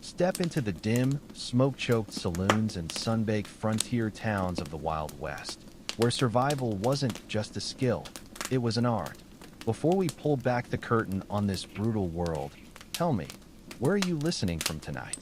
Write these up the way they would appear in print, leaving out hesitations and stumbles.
Step into the dim, smoke-choked saloons and sun-baked frontier towns of the Wild West, where survival wasn't just a skill, it was an art. Before we pull back the curtain on this brutal world, tell me, where are you listening from tonight?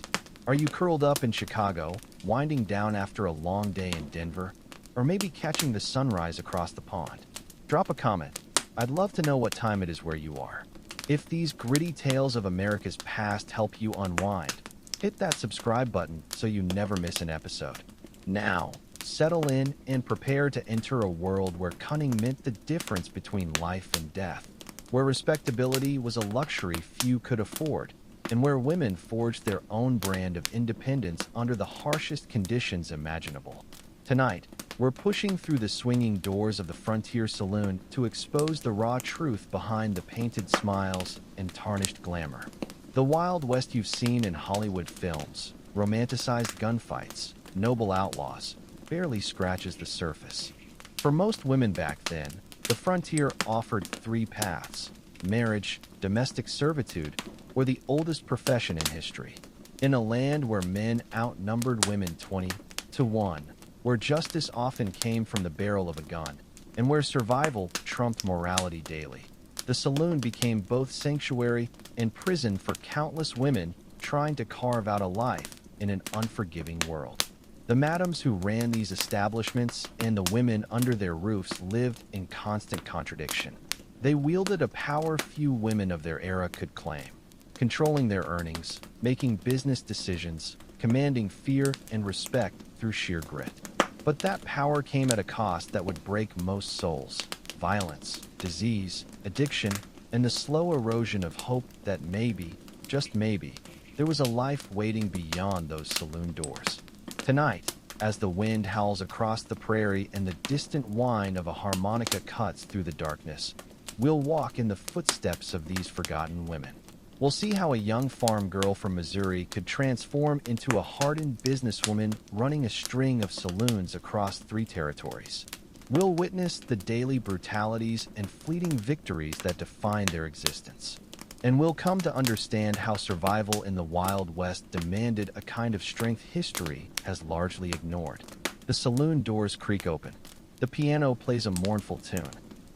Are you curled up in Chicago, winding down after a long day in Denver, or maybe catching the sunrise across the pond? Drop a comment. I'd love to know what time it is where you are. If these gritty tales of America's past help you unwind, hit that subscribe button so you never miss an episode. Now, settle in and prepare to enter a world where cunning meant the difference between life and death, where respectability was a luxury few could afford, and where women forged their own brand of independence under the harshest conditions imaginable. Tonight, we're pushing through the swinging doors of the Frontier Saloon to expose the raw truth behind the painted smiles and tarnished glamour. The Wild West you've seen in Hollywood films, romanticized gunfights, noble outlaws, barely scratches the surface. For most women back then, the frontier offered three paths: marriage, domestic servitude, or the oldest profession in history. In a land where men outnumbered women 20 to 1, where justice often came from the barrel of a gun, and where survival trumped morality daily, the saloon became both sanctuary and prison for countless women trying to carve out a life in an unforgiving world. The madams who ran these establishments and the women under their roofs lived in constant contradiction. They wielded a power few women of their era could claim, controlling their earnings, making business decisions, commanding fear and respect through sheer grit. But that power came at a cost that would break most souls: violence, disease, addiction, and the slow erosion of hope that maybe, just maybe, there was a life waiting beyond those saloon doors. Tonight, as the wind howls across the prairie and the distant whine of a harmonica cuts through the darkness, we'll walk in the footsteps of these forgotten women. We'll see how a young farm girl from Missouri could transform into a hardened businesswoman running a string of saloons across 3 territories. We'll witness the daily brutalities and fleeting victories that define their existence. And we'll come to understand how survival in the Wild West demanded a kind of strength history has largely ignored. The saloon doors creak open. The piano plays a mournful tune.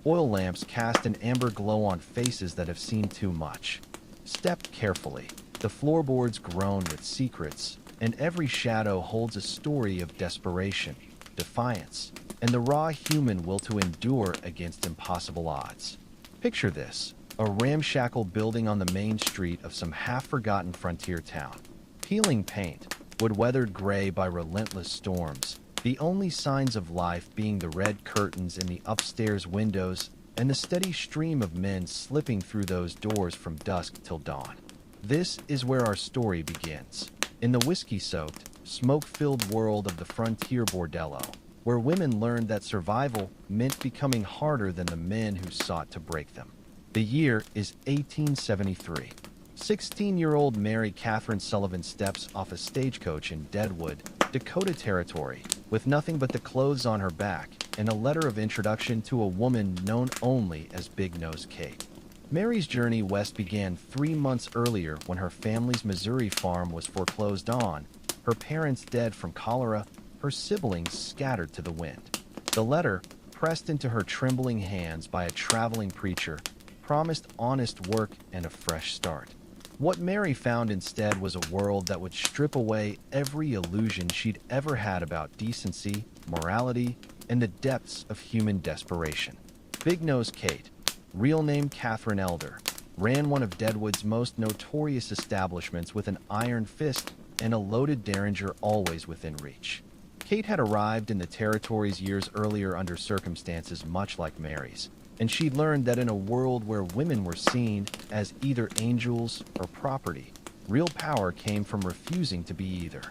Oil lamps cast an amber glow on faces that have seen too much. Step carefully. The floorboards groan with secrets, and every shadow holds a story of desperation, defiance, and the raw human will to endure against impossible odds. Picture this: a ramshackle building on the main street of some half-forgotten frontier town. Peeling paint, wood weathered gray by relentless storms, the only signs of life being the red curtains in the upstairs windows and the steady stream of men slipping through those doors from dusk till dawn. This is where our story begins, in the whiskey-soaked, smoke-filled world of the frontier Bordello, where women learned that survival meant becoming harder than the men who sought to break them. The year is 1873. 16-year-old Mary Sullivan steps off a stagecoach in Deadwood, Dakota Territory, with nothing but the clothes on her back and a letter of introduction to a woman known only as Big Nose Kate. Mary's journey west began 3 months earlier when her family's Missouri farm was foreclosed on, her parents dead from cholera, her siblings scattered to the wind. The letter, pressed into her trembling hands by a traveling preacher, promised honest work and a fresh start. What Mary found instead was a world that would strip away every illusion she'd ever had about decency, morality, and the depths of human desperation. Big Nose Kate, real name Catherine Elder, ran one of Deadwood's most notorious establishments with an iron fist and a loaded derringer always within reach. Kate had arrived in the territories years earlier under circumstances much like Mary's, and she learned that in a world where women were seen as either angels or property, real power came from refusing to be either.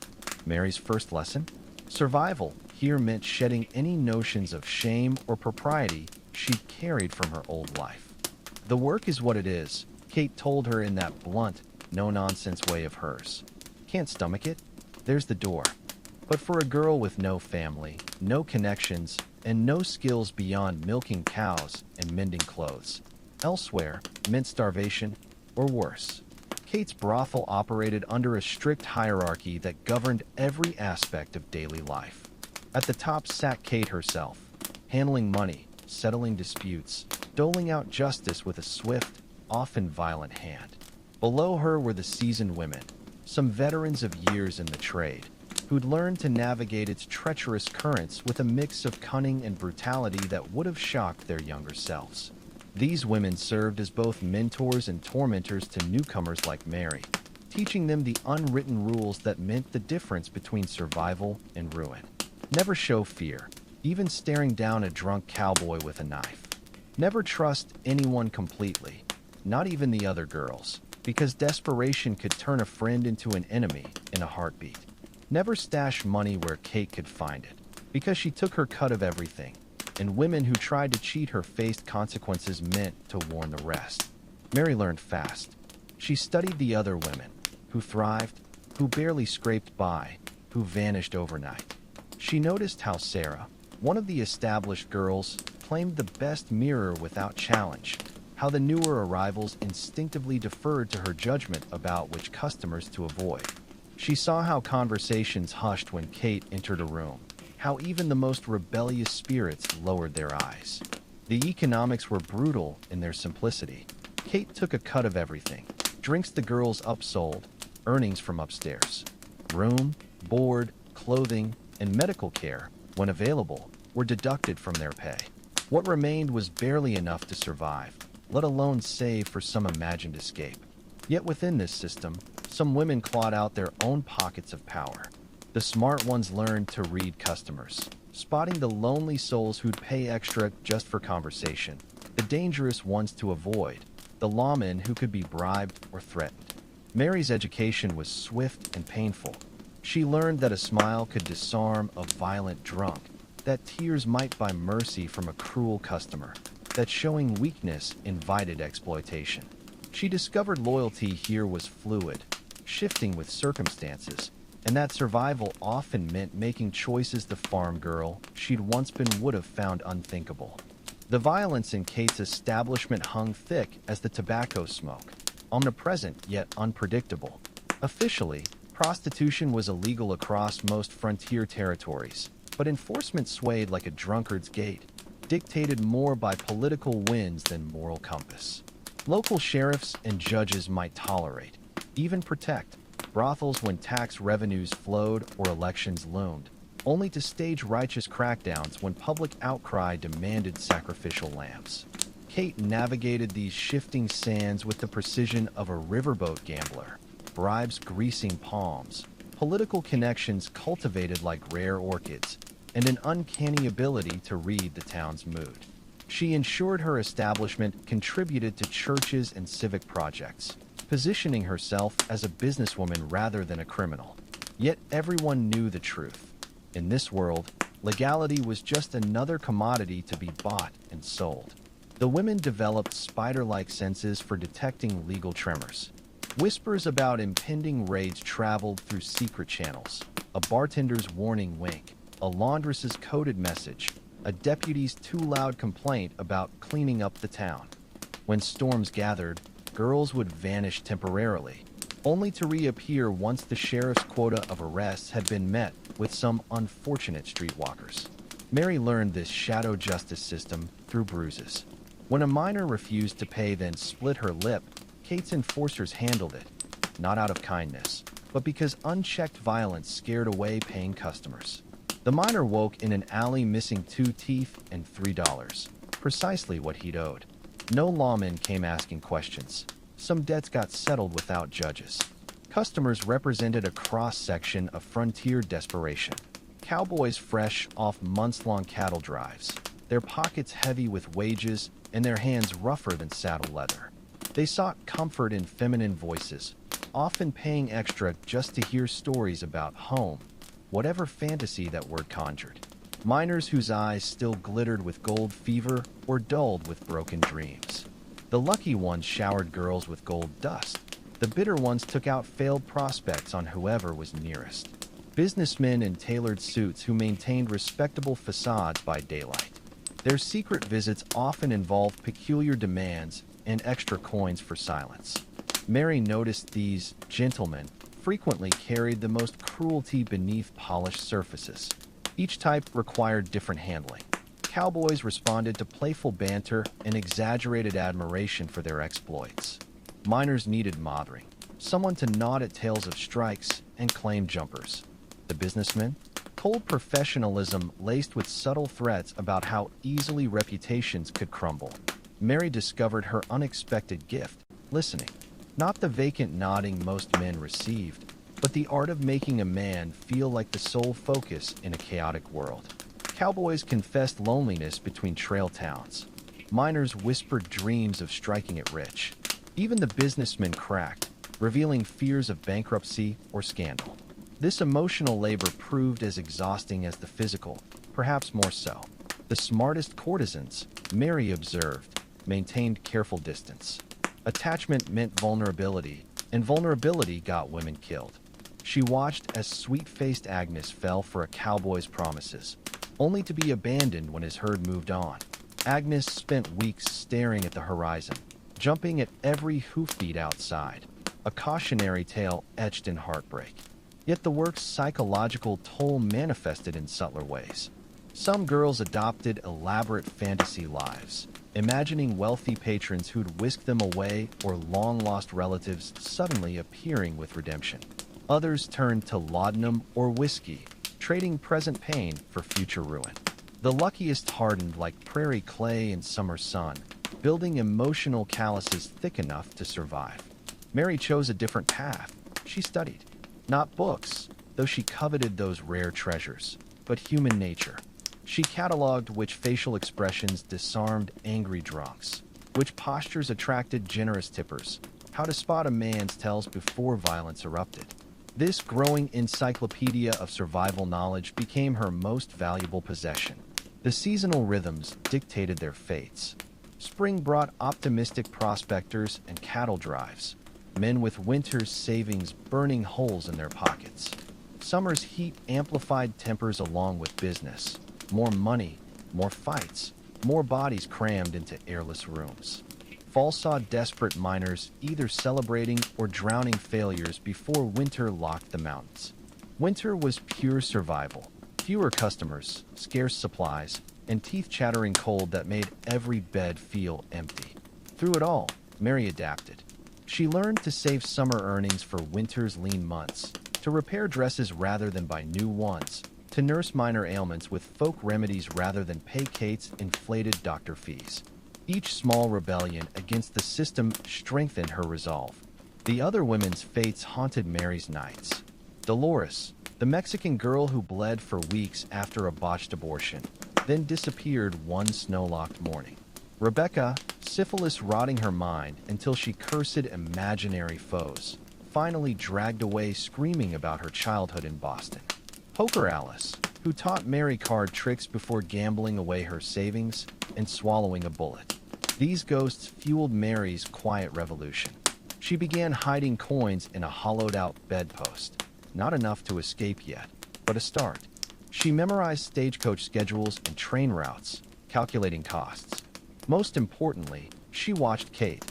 Mary's first lesson? Survival here meant shedding any notions of shame or propriety she'd carried from her old life. The work is what it is, Kate told her in that blunt, no-nonsense way of hers. Can't stomach it? There's the door. But for a girl with no family, no connections, and no skills beyond milking cows and mending clothes, elsewhere meant starvation or worse. Kate's brothel operated under a strict hierarchy that governed every aspect of daily life. At the top sat Kate herself, handling money, settling disputes, doling out justice with a swift, often violent hand. Below her were the seasoned women, some veterans of years in the trade, who'd learned to navigate its treacherous currents with a mix of cunning and brutality that would have shocked their younger selves. These women served as both mentors and tormentors to newcomers like Mary, teaching them the unwritten rules that meant the difference between survival and ruin. Never show fear, even staring down a drunk cowboy with a knife. Never trust anyone completely, not even the other girls, because desperation could turn a friend into an enemy in a heartbeat. Never stash money where Kate could find it, because she took her cut of everything, and women who tried to cheat her faced consequences meant to warn the rest. Mary learned fast. She studied the other women, who thrived, who barely scraped by, who vanished overnight. She noticed how Sarah, one of the established girls, claimed the best mirror without challenge, how the newer arrivals instinctively deferred to her judgment about which customers to avoid. She saw how conversations hushed when Kate entered a room, how even the most rebellious spirits lowered their eyes. The economics were brutal in their simplicity. Kate took a cut of everything. Drinks the girls upsold, earnings from upstairs. Room, board, clothing, and medical care, when available, were deducted from their pay. What remained was barely enough to survive, let alone save for some imagined escape. Yet within this system, some women clawed out their own pockets of power. The smart ones learned to read customers, spotting the lonely souls who'd pay extra just for conversation, the dangerous ones to avoid, the lawmen who could be bribed or threatened. Mary's education was swift and painful. She learned that a smile could disarm a violent drunk, that tears might buy mercy from a cruel customer, that showing weakness invited exploitation. She discovered loyalty here was fluid, shifting with circumstances, and that survival often meant making choices the farm girl she'd once been would have found unthinkable. The violence in Kate's establishment hung thick as the tobacco smoke, omnipresent yet unpredictable. Officially, prostitution was illegal across most frontier territories, but enforcement swayed like a drunkard's gate, dictated more by political winds than moral compass. Local sheriffs and judges might tolerate, even protect, brothels when tax revenues flowed or elections loomed, only to stage righteous crackdowns when public outcry demanded sacrificial lambs. Kate navigated these shifting sands with the precision of a riverboat gambler, bribes greasing palms, political connections cultivated like rare orchids, and an uncanny ability to read the town's mood. She ensured her establishment contributed to churches and civic projects, positioning herself as a businesswoman rather than a criminal. Yet everyone knew the truth. In this world, legality was just another commodity to be bought and sold. The women developed spider-like senses for detecting legal tremors. Whispers about impending raids traveled through secret channels. A bartender's warning wink, a laundress's coded message, a deputy's too loud complaint about cleaning up the town. When storms gathered, girls would vanish temporarily, only to reappear once the sheriff's quota of arrests had been met with some unfortunate streetwalkers. Mary learned this shadow justice system through bruises. When a minor refused to pay then split her lip, Kate's enforcers handled it, not out of kindness, but because unchecked violence scared away paying customers. The minor woke in an alley missing 2 teeth and $3, precisely what he'd owed. No lawman came asking questions. Some debts got settled without judges. Customers represented a cross-section of frontier desperation. Cowboys fresh off months-long cattle drives, their pockets heavy with wages and their hands rougher than saddle leather. They sought comfort in feminine voices, often paying extra just to hear stories about home, whatever fantasy that word conjured. Miners whose eyes still glittered with gold fever or dulled with broken dreams. The lucky ones showered girls with gold dust. The bitter ones took out failed prospects on whoever was nearest. Businessmen in tailored suits who maintained respectable facades by daylight. Their secret visits often involved peculiar demands and extra coins for silence. Mary noticed these gentlemen frequently carried the most cruelty beneath polished surfaces. Each type required different handling. Cowboys responded to playful banter and exaggerated admiration for their exploits. Miners needed mothering, someone to nod at tales of strikes and claim jumpers. The businessmen? Cold professionalism laced with subtle threats about how easily reputations could crumble. Mary discovered her unexpected gift, listening. Not the vacant nodding most men received, but the art of making a man feel like the sole focus in a chaotic world. Cowboys confessed loneliness between trail towns. Miners whispered dreams of striking it rich. Even the businessmen cracked, revealing fears of bankruptcy or scandal. This emotional labor proved as exhausting as the physical, perhaps more so. The smartest courtesans, Mary observed, maintained careful distance. Attachment meant vulnerability, and vulnerability got women killed. She watched as sweet-faced Agnes fell for a cowboy's promises, only to be abandoned when his herd moved on. Agnes spent weeks staring at the horizon, jumping at every hoofbeat outside, a cautionary tale etched in heartbreak. Yet the work's psychological toll manifested in subtler ways. Some girls adopted elaborate fantasy lives, imagining wealthy patrons who'd whisk them away or long-lost relatives suddenly appearing with redemption. Others turned to laudanum or whiskey, trading present pain for future ruin. The luckiest hardened like prairie clay in summer sun, building emotional calluses thick enough to survive. Mary chose a different path. She studied. Not books, though she coveted those rare treasures, but human nature. She cataloged which facial expressions disarmed angry drunks, which postures attracted generous tippers, how to spot a man's tells before violence erupted. This growing encyclopedia of survival knowledge became her most valuable possession. The seasonal rhythms dictated their fates. Spring brought optimistic prospectors and cattle drives, men with winter's savings burning holes in their pockets. Summer's heat amplified tempers along with business. More money, more fights, more bodies crammed into airless rooms. Fall saw desperate miners either celebrating or drowning failures before winter locked the mountains. Winter was pure survival. Fewer customers, scarce supplies, and teeth-chattering cold that made every bed feel empty. Through it all, Mary adapted. She learned to save summer earnings for winter's lean months, to repair dresses rather than buy new ones, to nurse minor ailments with folk remedies rather than pay Kate's inflated doctor fees. Each small rebellion against the system strengthened her resolve. The other women's fates haunted Mary's nights. Dolores, the Mexican girl who bled for weeks after a botched abortion, then disappeared one snow-locked morning. Rebecca, syphilis rotting her mind until she cursed imaginary foes, finally dragged away screaming about her childhood in Boston. Poker Alice, who taught Mary card tricks before gambling away her savings and swallowing a bullet. These ghosts fueled Mary's quiet revolution. She began hiding coins in a hollowed-out bedpost. Not enough to escape yet, but a start. She memorized stagecoach schedules and train routes, calculating costs. Most importantly, she watched Kate.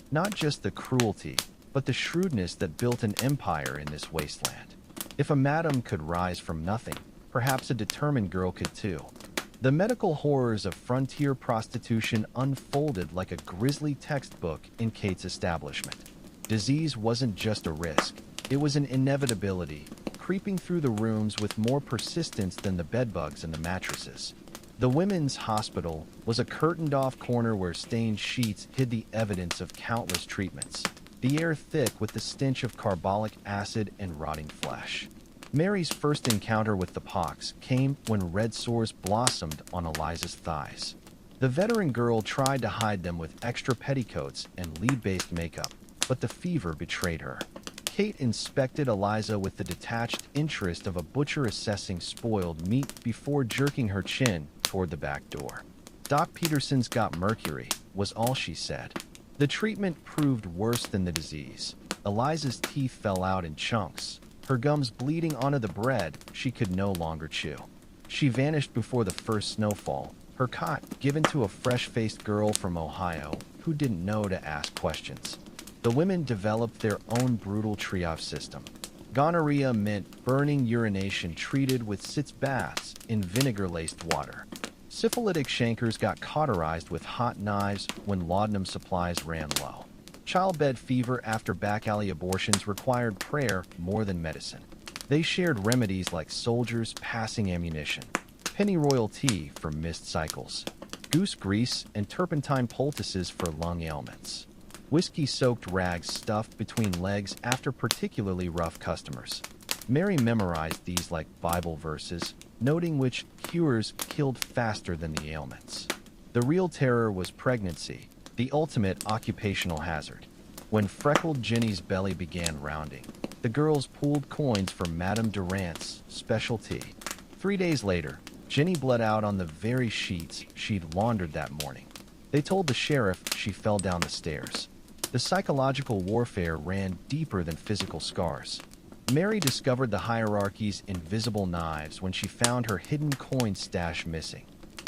Not just the cruelty, but the shrewdness that built an empire in this wasteland. If a madam could rise from nothing, perhaps a determined girl could too. The medical horrors of frontier prostitution unfolded like a grisly textbook in Kate's establishment. Disease wasn't just a risk, it was an inevitability, creeping through the rooms with more persistence than the bedbugs and the mattresses. The women's hospital was a curtained-off corner where stained sheets hid the evidence of countless treatments, the air thick with the stench of carbolic acid and rotting flesh. Mary's first encounter with the pox came when red sores blossomed on Eliza's thighs. The veteran girl tried to hide them with extra petticoats and lead-based makeup, but the fever betrayed her. Kate inspected Eliza with the detached interest of a butcher assessing spoiled meat before jerking her chin toward the back door. Doc Peterson's got mercury, was all she said. The treatment proved worse than the disease. Eliza's teeth fell out in chunks, her gums bleeding onto the bread she could no longer chew. She vanished before the first snowfall, her cot given to a fresh-faced girl from Ohio who didn't know to ask questions. The women developed their own brutal triage system. Gonorrhea meant burning urination treated with sitz baths in vinegar-laced water. Syphilitic shankers got cauterized with hot knives when laudanum supplies ran low. Childbed fever after back-alley abortions required prayer more than medicine. They shared remedies like soldiers passing ammunition, pennyroyal tea for missed cycles, goose grease and turpentine poultices for lung ailments, whiskey-soaked rags stuffed between legs after particularly rough customers. Mary memorized these like Bible verses, noting which cures killed faster than the ailments. The real terror was pregnancy, the ultimate occupational hazard. When freckled Jenny's belly began rounding, the girls pooled coins for Madame Durant's specialty. 3 days later, Jenny bled out on the very sheets she'd laundered that morning. They told the sheriff she fell down the stairs. The psychological warfare ran deeper than physical scars. Mary discovered the hierarchy's invisible knives when she found her hidden coin stash missing,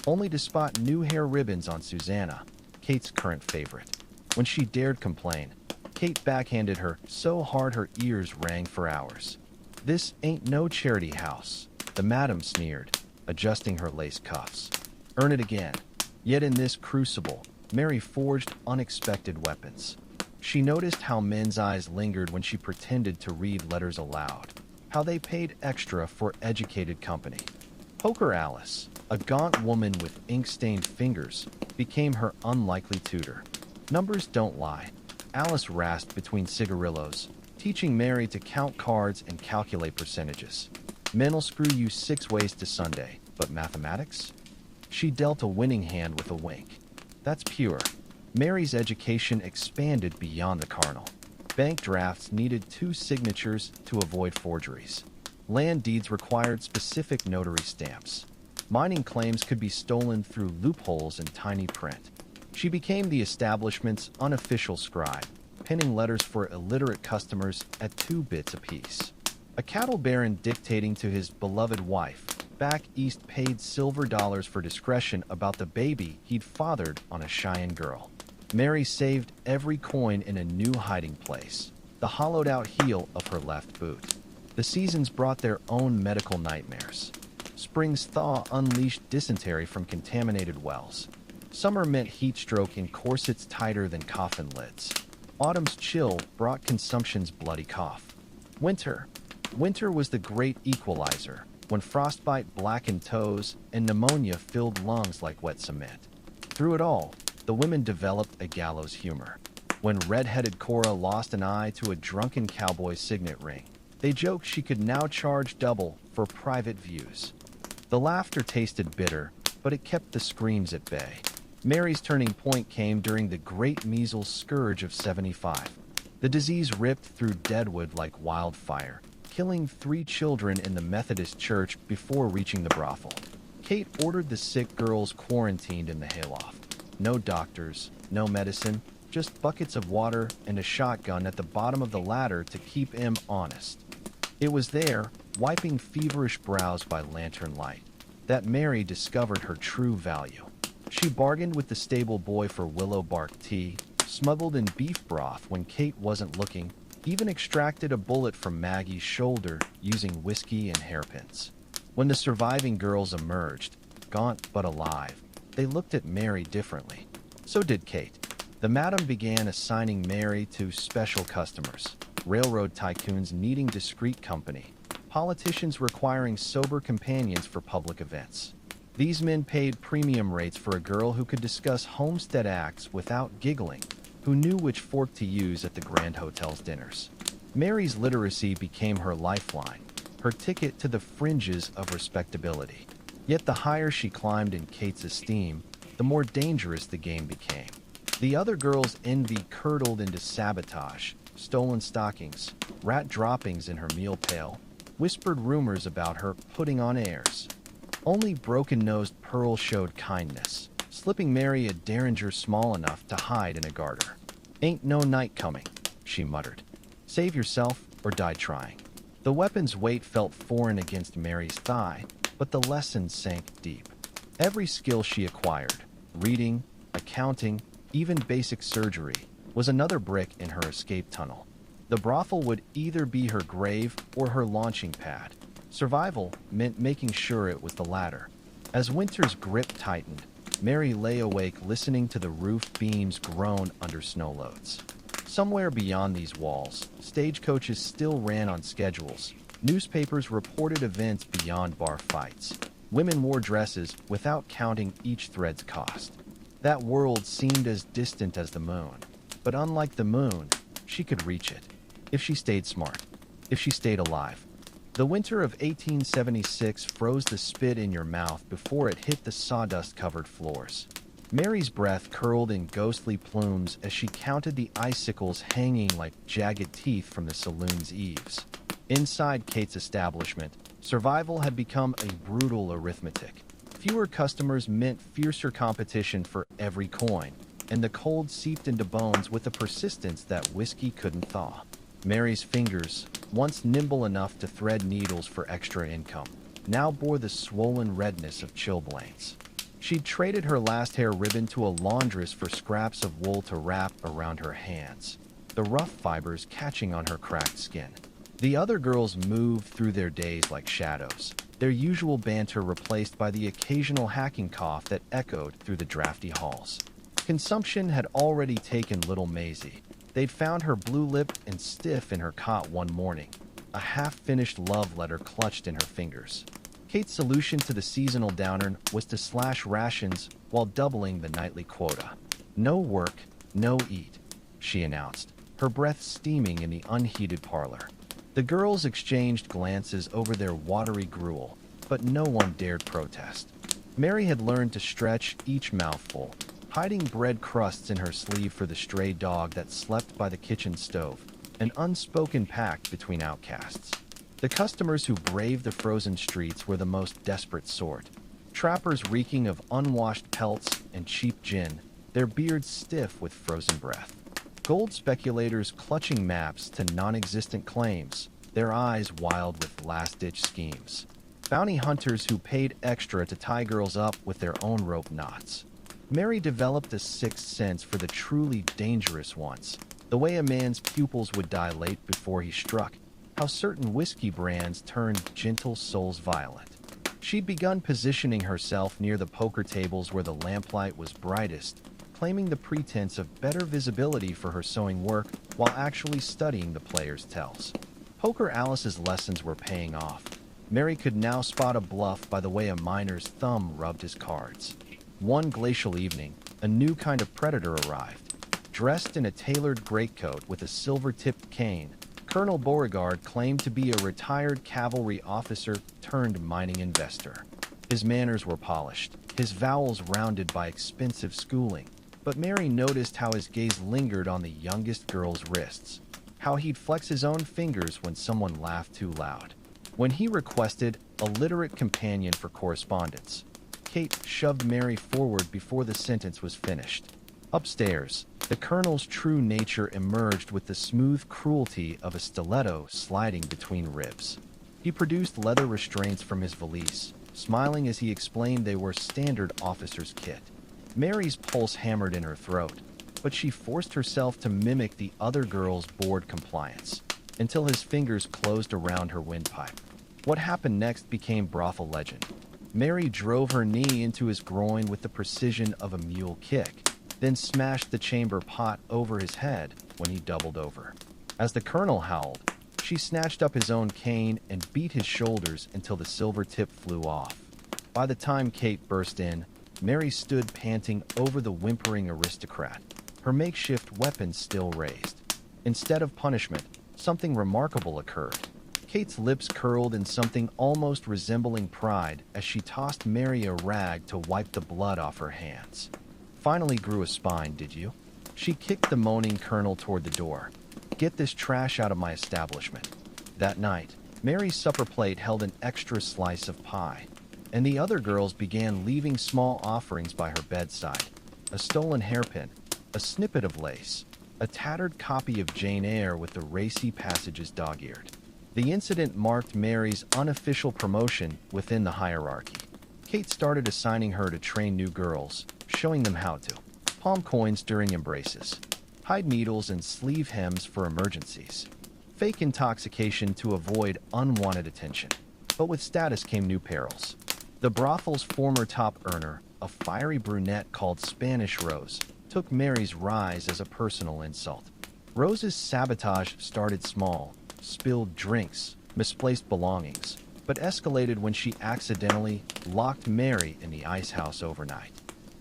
only to spot new hair ribbons on Susanna, Kate's current favorite. When she dared complain, Kate backhanded her so hard her ears rang for hours. "This ain't no charity house," the madam sneered, adjusting her lace cuffs. "Earn it again." Yet in this crucible, Mary forged unexpected weapons. She noticed how men's eyes lingered when she pretended to read letters aloud, how they paid extra for educated company. Poker Alice, a gaunt woman with ink-stained fingers, became her unlikely tutor. Numbers don't lie. Alice rasped between cigarillos, teaching Mary to count cards and calculate percentages. "Men'll screw you 6 ways to Sunday, but mathematics?" She dealt a winning hand with a wink. That's pure. Mary's education expanded beyond the carnal. Bank drafts needed 2 signatures to avoid forgeries. Land deeds required specific notary stamps. Mining claims could be stolen through loopholes in tiny print. She became the establishment's unofficial scribe, penning letters for illiterate customers at 2 bits apiece. A cattle baron dictating to his beloved wife, back east paid silver dollars for discretion about the baby he'd fathered on a Cheyenne girl. Mary saved every coin in a new hiding place, the hollowed-out heel of her left boot. The seasons brought their own medical nightmares. Spring's thaw unleashed dysentery from contaminated wells. Summer meant heat stroke in corsets tighter than coffin lids. Autumn's chill brought consumption's bloody cough. Winter was the great equalizer, when frostbite blackened toes and pneumonia filled lungs like wet cement. Through it all, the women developed a gallows humor. When red-headed Cora lost an eye to a drunken cowboy's signet ring, they joked she could now charge double for private views. The laughter tasted bitter, but it kept the screams at bay. Mary's turning point came during the great measles scourge of '75. The disease ripped through Deadwood like wildfire, killing 3 children in the Methodist church before reaching the brothel. Kate ordered the sick girls quarantined in the hayloft. No doctors, no medicine, just buckets of water and a shotgun at the bottom of the ladder to keep him honest. It was there, wiping feverish brows by lantern light, that Mary discovered her true value. She bargained with the stable boy for willow bark tea, smuggled in beef broth when Kate wasn't looking, even extracted a bullet from Maggie's shoulder using whiskey and hairpins. When the surviving girls emerged, gaunt but alive, they looked at Mary differently. So did Kate. The madam began assigning Mary to special customers, railroad tycoons needing discreet company, politicians requiring sober companions for public events. These men paid premium rates for a girl who could discuss homestead acts without giggling, who knew which fork to use at the Grand Hotel's dinners. Mary's literacy became her lifeline, her ticket to the fringes of respectability. Yet the higher she climbed in Kate's esteem, the more dangerous the game became. The other girls' envy curdled into sabotage, stolen stockings, rat droppings in her meal pail, whispered rumors about her putting on airs. Only broken-nosed Pearl showed kindness, slipping Mary a derringer small enough to hide in a garter. "Ain't no night coming," she muttered. "Save yourself or die trying." The weapon's weight felt foreign against Mary's thigh, but the lesson sank deep. Every skill she acquired, reading, accounting, even basic surgery, was another brick in her escape tunnel. The brothel would either be her grave or her launching pad. Survival meant making sure it was the latter. As winter's grip tightened, Mary lay awake listening to the roof beams groan under snow loads. Somewhere beyond these walls, stagecoaches still ran on schedules. Newspapers reported events beyond bar fights. Women wore dresses without counting each thread's cost. That world seemed as distant as the moon. But unlike the moon, she could reach it. If she stayed smart. If she stayed alive. The winter of 1876 froze the spit in your mouth before it hit the sawdust-covered floors. Mary's breath curled in ghostly plumes as she counted the icicles hanging like jagged teeth from the saloon's eaves. Inside Kate's establishment, survival had become a brutal arithmetic. Fewer customers meant fiercer competition for every coin, and the cold seeped into bones with a persistence that whiskey couldn't thaw. Mary's fingers, once nimble enough to thread needles for extra income, now bore the swollen redness of chilblains. She'd traded her last hair ribbon to a laundress for scraps of wool to wrap around her hands, the rough fibers catching on her cracked skin. The other girls moved through their days like shadows, their usual banter replaced by the occasional hacking cough that echoed through the drafty halls. Consumption had already taken little Maisie. They'd found her blue-lipped and stiff in her cot one morning, a half-finished love letter clutched in her fingers. Kate's solution to the seasonal downer was to slash rations while doubling the nightly quota. "No work, no eat," she announced, her breath steaming in the unheated parlor. The girls exchanged glances over their watery gruel, but no one dared protest. Mary had learned to stretch each mouthful, hiding bread crusts in her sleeve for the stray dog that slept by the kitchen stove, an unspoken pact between outcasts. The customers who braved the frozen streets were the most desperate sort. Trappers reeking of unwashed pelts and cheap gin, their beards stiff with frozen breath. Gold speculators clutching maps to non-existent claims, their eyes wild with last-ditch schemes. Bounty hunters who paid extra to tie girls up with their own rope knots. Mary developed a sixth sense for the truly dangerous ones, the way a man's pupils would dilate before he struck, how certain whiskey brands turned gentle souls violent. She'd begun positioning herself near the poker tables where the lamplight was brightest, claiming the pretense of better visibility for her sewing work while actually studying the players' tells. Poker Alice's lessons were paying off. Mary could now spot a bluff by the way a miner's thumb rubbed his cards. One glacial evening, a new kind of predator arrived. Dressed in a tailored greatcoat with a silver-tipped cane, Colonel Beauregard claimed to be a retired cavalry officer turned mining investor. His manners were polished, his vowels rounded by expensive schooling, but Mary noticed how his gaze lingered on the youngest girl's wrists, how he'd flex his own fingers when someone laughed too loud. When he requested a literate companion for correspondence, Kate shoved Mary forward before the sentence was finished. Upstairs, the colonel's true nature emerged with the smooth cruelty of a stiletto sliding between ribs. He produced leather restraints from his valise, smiling as he explained they were standard officer's kit. Mary's pulse hammered in her throat, but she forced herself to mimic the other girl's bored compliance, until his fingers closed around her windpipe. What happened next became brothel legend. Mary drove her knee into his groin with the precision of a mule kick, then smashed the chamber pot over his head when he doubled over. As the colonel howled, she snatched up his own cane and beat his shoulders until the silver tip flew off. By the time Kate burst in, Mary stood panting over the whimpering aristocrat, her makeshift weapon still raised. Instead of punishment, something remarkable occurred. Kate's lips curled in something almost resembling pride as she tossed Mary a rag to wipe the blood off her hands. "Finally grew a spine, did you?" She kicked the moaning colonel toward the door. "Get this trash out of my establishment." That night, Mary's supper plate held an extra slice of pie, and the other girls began leaving small offerings by her bedside. A stolen hairpin, a snippet of lace, a tattered copy of Jane Eyre with the racy passages dog-eared. The incident marked Mary's unofficial promotion within the hierarchy. Kate started assigning her to train new girls, showing them how to palm coins during embraces, hide needles and sleeve hems for emergencies, fake intoxication to avoid unwanted attention. But with status came new perils. The brothel's former top earner, a fiery brunette called Spanish Rose, took Mary's rise as a personal insult. Rose's sabotage started small, spilled drinks, misplaced belongings, but escalated when she accidentally locked Mary in the ice house overnight.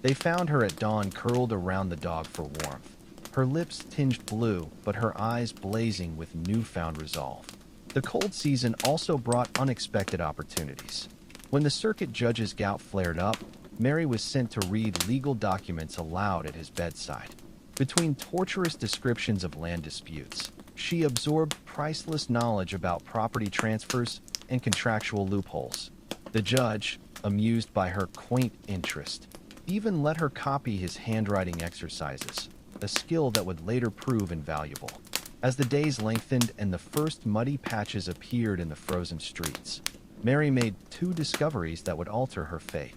They found her at dawn curled around the dog for warmth, her lips tinged blue but her eyes blazing with newfound resolve. The cold season also brought unexpected opportunities. When the circuit judge's gout flared up, Mary was sent to read legal documents aloud at his bedside. Between torturous descriptions of land disputes, she absorbed priceless knowledge about property transfers and contractual loopholes. The judge, amused by her quaint interest, even let her copy his handwriting exercises, a skill that would later prove invaluable. As the days lengthened and the first muddy patches appeared in the frozen streets, Mary made two discoveries that would alter her fate.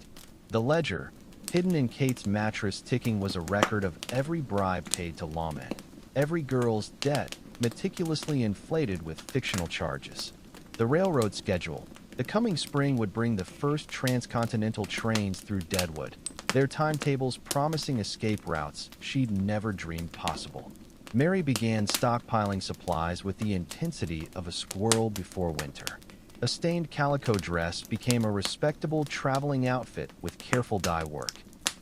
The ledger, hidden in Kate's mattress ticking, was a record of every bribe paid to lawmen, every girl's debt meticulously inflated with fictional charges. The railroad schedule. The coming spring would bring the first transcontinental trains through Deadwood, their timetables promising escape routes she'd never dreamed possible. Mary began stockpiling supplies with the intensity of a squirrel before winter. A stained calico dress became a respectable traveling outfit with careful dye work.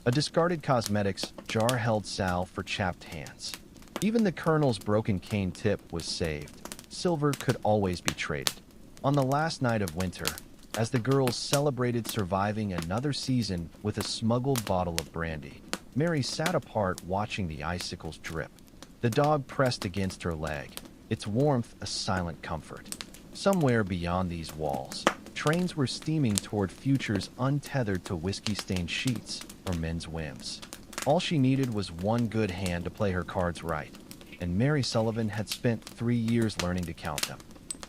A discarded cosmetics jar held salve for chapped hands. Even the colonel's broken cane tip was saved. Silver could always be traded. On the last night of winter, as the girls celebrated surviving another season with a smuggled bottle of brandy, Mary sat apart watching the icicles drip. The dog pressed against her leg, its warmth a silent comfort. Somewhere beyond these walls, trains were steaming toward futures untethered to whiskey-stained sheets or men's whims. All she needed was one good hand to play her cards right, and Mary Sullivan had spent 3 years learning to count them.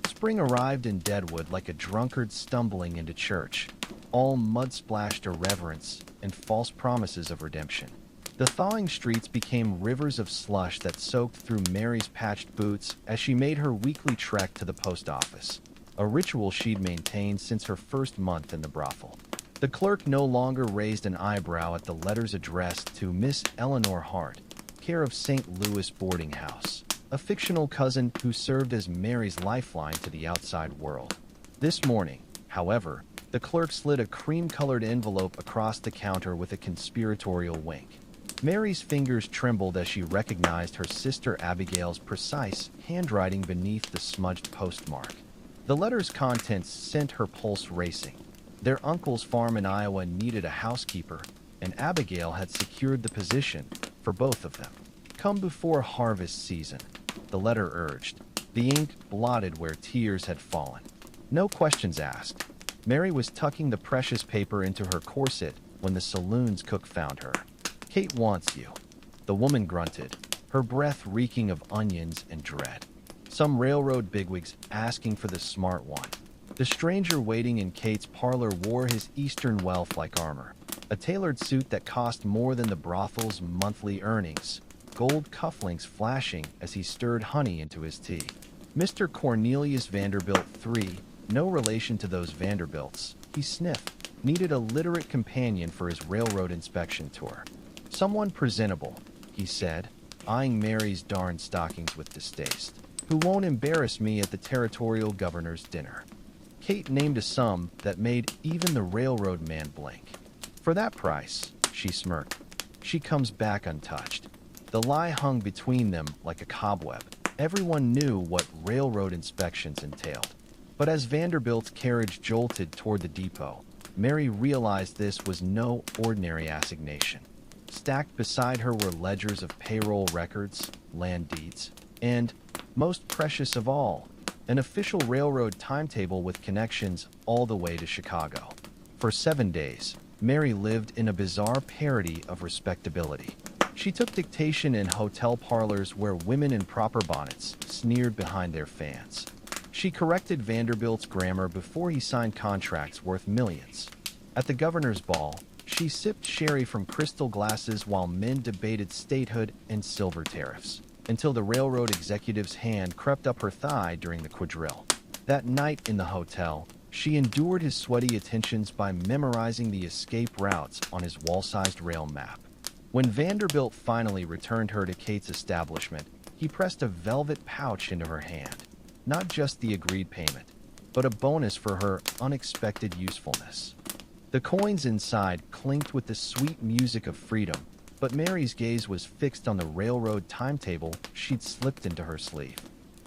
Spring arrived in Deadwood like a drunkard stumbling into church, all mud-splashed irreverence and false promises of redemption. The thawing streets became rivers of slush that soaked through Mary's patched boots as she made her weekly trek to the post office, a ritual she'd maintained since her first month in the brothel. The clerk no longer raised an eyebrow at the letters addressed to Miss Eleanor Hart, care of St. Louis boarding house, a fictional cousin who served as Mary's lifeline to the outside world. This morning, however, the clerk slid a cream-colored envelope across the counter with a conspiratorial wink. Mary's fingers trembled as she recognized her sister Abigail's precise handwriting beneath the smudged postmark. The letter's contents sent her pulse racing. Their uncle's farm in Iowa needed a housekeeper, and Abigail had secured the position for both of them. Come before harvest season, the letter urged, the ink blotted where tears had fallen. No questions asked. Mary was tucking the precious paper into her corset when the Saloons cook found her. "Kate wants you," the woman grunted, her breath reeking of onions and dread. Some railroad bigwigs asking for the smart one. The stranger waiting in Kate's parlor wore his Eastern wealth like armor, a tailored suit that cost more than the brothel's monthly earnings, gold cufflinks flashing as he stirred honey into his tea. Mr. Cornelius Vanderbilt III, no relation to those Vanderbilts, he sniffed, needed a literate companion for his railroad inspection tour. "Someone presentable," he said, eyeing Mary's darned stockings with distaste, "who won't embarrass me at the territorial governor's dinner." Kate named a sum that made even the railroad man blink. "For that price," she smirked, "she comes back untouched." The lie hung between them like a cobweb. Everyone knew what railroad inspections entailed. But as Vanderbilt's carriage jolted toward the depot, Mary realized this was no ordinary assignation. Stacked beside her were ledgers of payroll records, land deeds, and, most precious of all, an official railroad timetable with connections all the way to Chicago. For 7 days, Mary lived in a bizarre parody of respectability. She took dictation in hotel parlors where women in proper bonnets sneered behind their fans. She corrected Vanderbilt's grammar before he signed contracts worth millions. At the governor's ball, she sipped sherry from crystal glasses while men debated statehood and silver tariffs. until the railroad executive's hand crept up her thigh during the quadrille. That night in the hotel, she endured his sweaty attentions by memorizing the escape routes on his wall-sized rail map. When Vanderbilt finally returned her to Kate's establishment, he pressed a velvet pouch into her hand. Not just the agreed payment, but a bonus for her unexpected usefulness. The coins inside clinked with the sweet music of freedom, but Mary's gaze was fixed on the railroad timetable she'd slipped into her sleeve.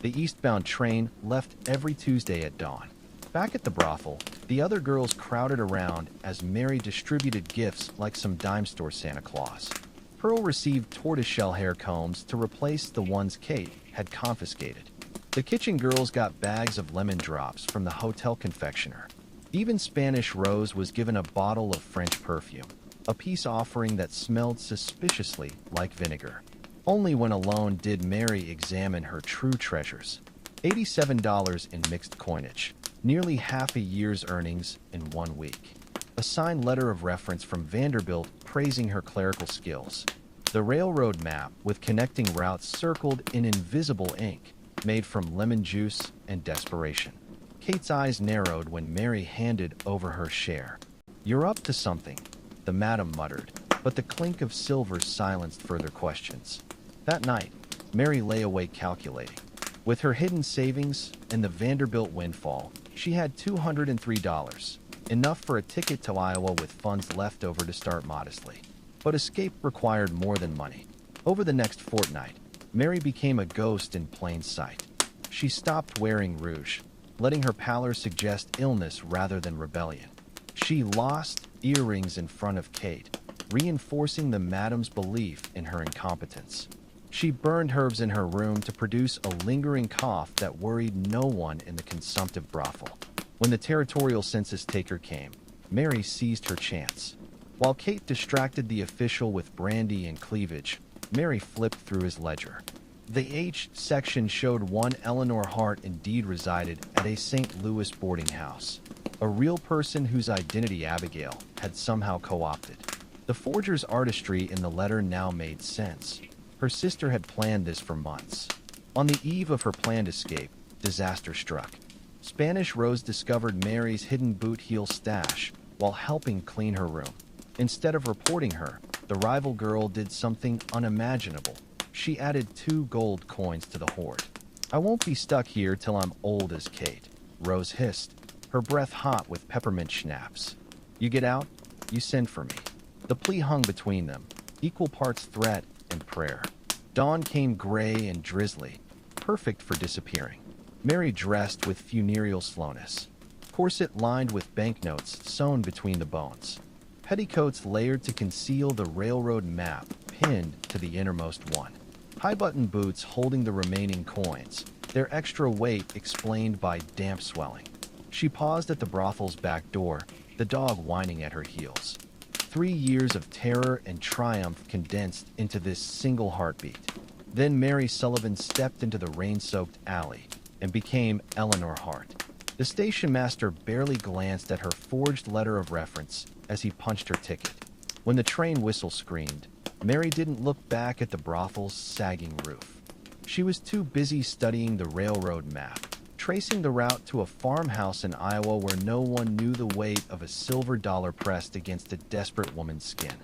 The eastbound train left every Tuesday at dawn. Back at the brothel, the other girls crowded around as Mary distributed gifts like some dime store Santa Claus. Pearl received tortoiseshell hair combs to replace the ones Kate had confiscated. The kitchen girls got bags of lemon drops from the hotel confectioner. Even Spanish Rose was given a bottle of French perfume, a peace offering that smelled suspiciously like vinegar. Only when alone did Mary examine her true treasures. $87 in mixed coinage, nearly half a year's earnings in 1 week. A signed letter of reference from Vanderbilt praising her clerical skills. The railroad map with connecting routes circled in invisible ink, made from lemon juice and desperation. Kate's eyes narrowed when Mary handed over her share. "You're up to something," the madam muttered, but the clink of silver silenced further questions. That night, Mary lay awake calculating. With her hidden savings and the Vanderbilt windfall, she had $203, enough for a ticket to Iowa with funds left over to start modestly. But escape required more than money. Over the next fortnight, Mary became a ghost in plain sight. She stopped wearing rouge, letting her pallor suggest illness rather than rebellion. She lost earrings in front of Kate, reinforcing the madam's belief in her incompetence. She burned herbs in her room to produce a lingering cough that worried no one in the consumptive brothel. When the territorial census taker came, Mary seized her chance. While Kate distracted the official with brandy and cleavage, Mary flipped through his ledger. The H section showed one Eleanor Hart indeed resided at a St. Louis boarding house, a real person whose identity Abigail had somehow co-opted. The forger's artistry in the letter now made sense. Her sister had planned this for months. On the eve of her planned escape, disaster struck. Spanish Rose discovered Mary's hidden boot heel stash while helping clean her room. Instead of reporting her, the rival girl did something unimaginable. She added 2 gold coins to the hoard. "I won't be stuck here till I'm old as Kate," Rose hissed, her breath hot with peppermint schnapps. "You get out, you send for me." The plea hung between them, equal parts threat and prayer. Dawn came gray and drizzly, perfect for disappearing. Mary dressed with funereal slowness, corset lined with banknotes sewn between the bones, petticoats layered to conceal the railroad map pinned to the innermost one, high-button boots holding the remaining coins, their extra weight explained by damp swelling. She paused at the brothel's back door, the dog whining at her heels. 3 years of terror and triumph condensed into this single heartbeat. Then Mary Sullivan stepped into the rain-soaked alley and became Eleanor Hart. The station master barely glanced at her forged letter of reference as he punched her ticket. When the train whistle screamed, Mary didn't look back at the brothel's sagging roof. She was too busy studying the railroad map, tracing the route to a farmhouse in Iowa where no one knew the weight of a silver dollar pressed against a desperate woman's skin.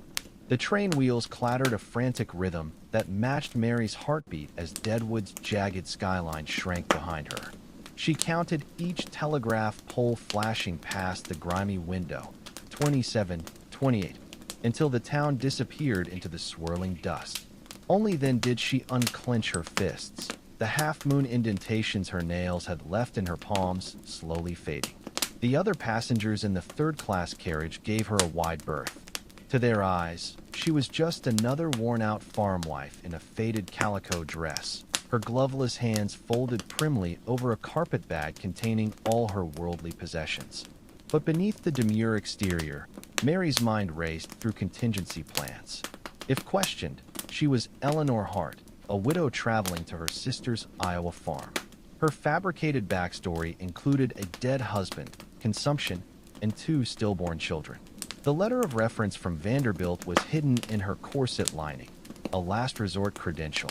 The train wheels clattered a frantic rhythm that matched Mary's heartbeat as Deadwood's jagged skyline shrank behind her. She counted each telegraph pole flashing past the grimy window, 27, 28, until the town disappeared into the swirling dust. Only then did she unclench her fists, the half-moon indentations her nails had left in her palms slowly fading. The other passengers in the third-class carriage gave her a wide berth. To their eyes, she was just another worn-out farm wife in a faded calico dress, her gloveless hands folded primly over a carpet bag containing all her worldly possessions. But beneath the demure exterior, Mary's mind raced through contingency plans. If questioned, she was Eleanor Hart, a widow traveling to her sister's Iowa farm. Her fabricated backstory included a dead husband, consumption, and 2 stillborn children. The letter of reference from Vanderbilt was hidden in her corset lining, a last resort credential.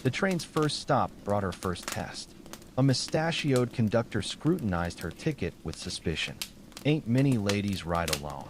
The train's first stop brought her first test. A mustachioed conductor scrutinized her ticket with suspicion. "Ain't many ladies ride alone,"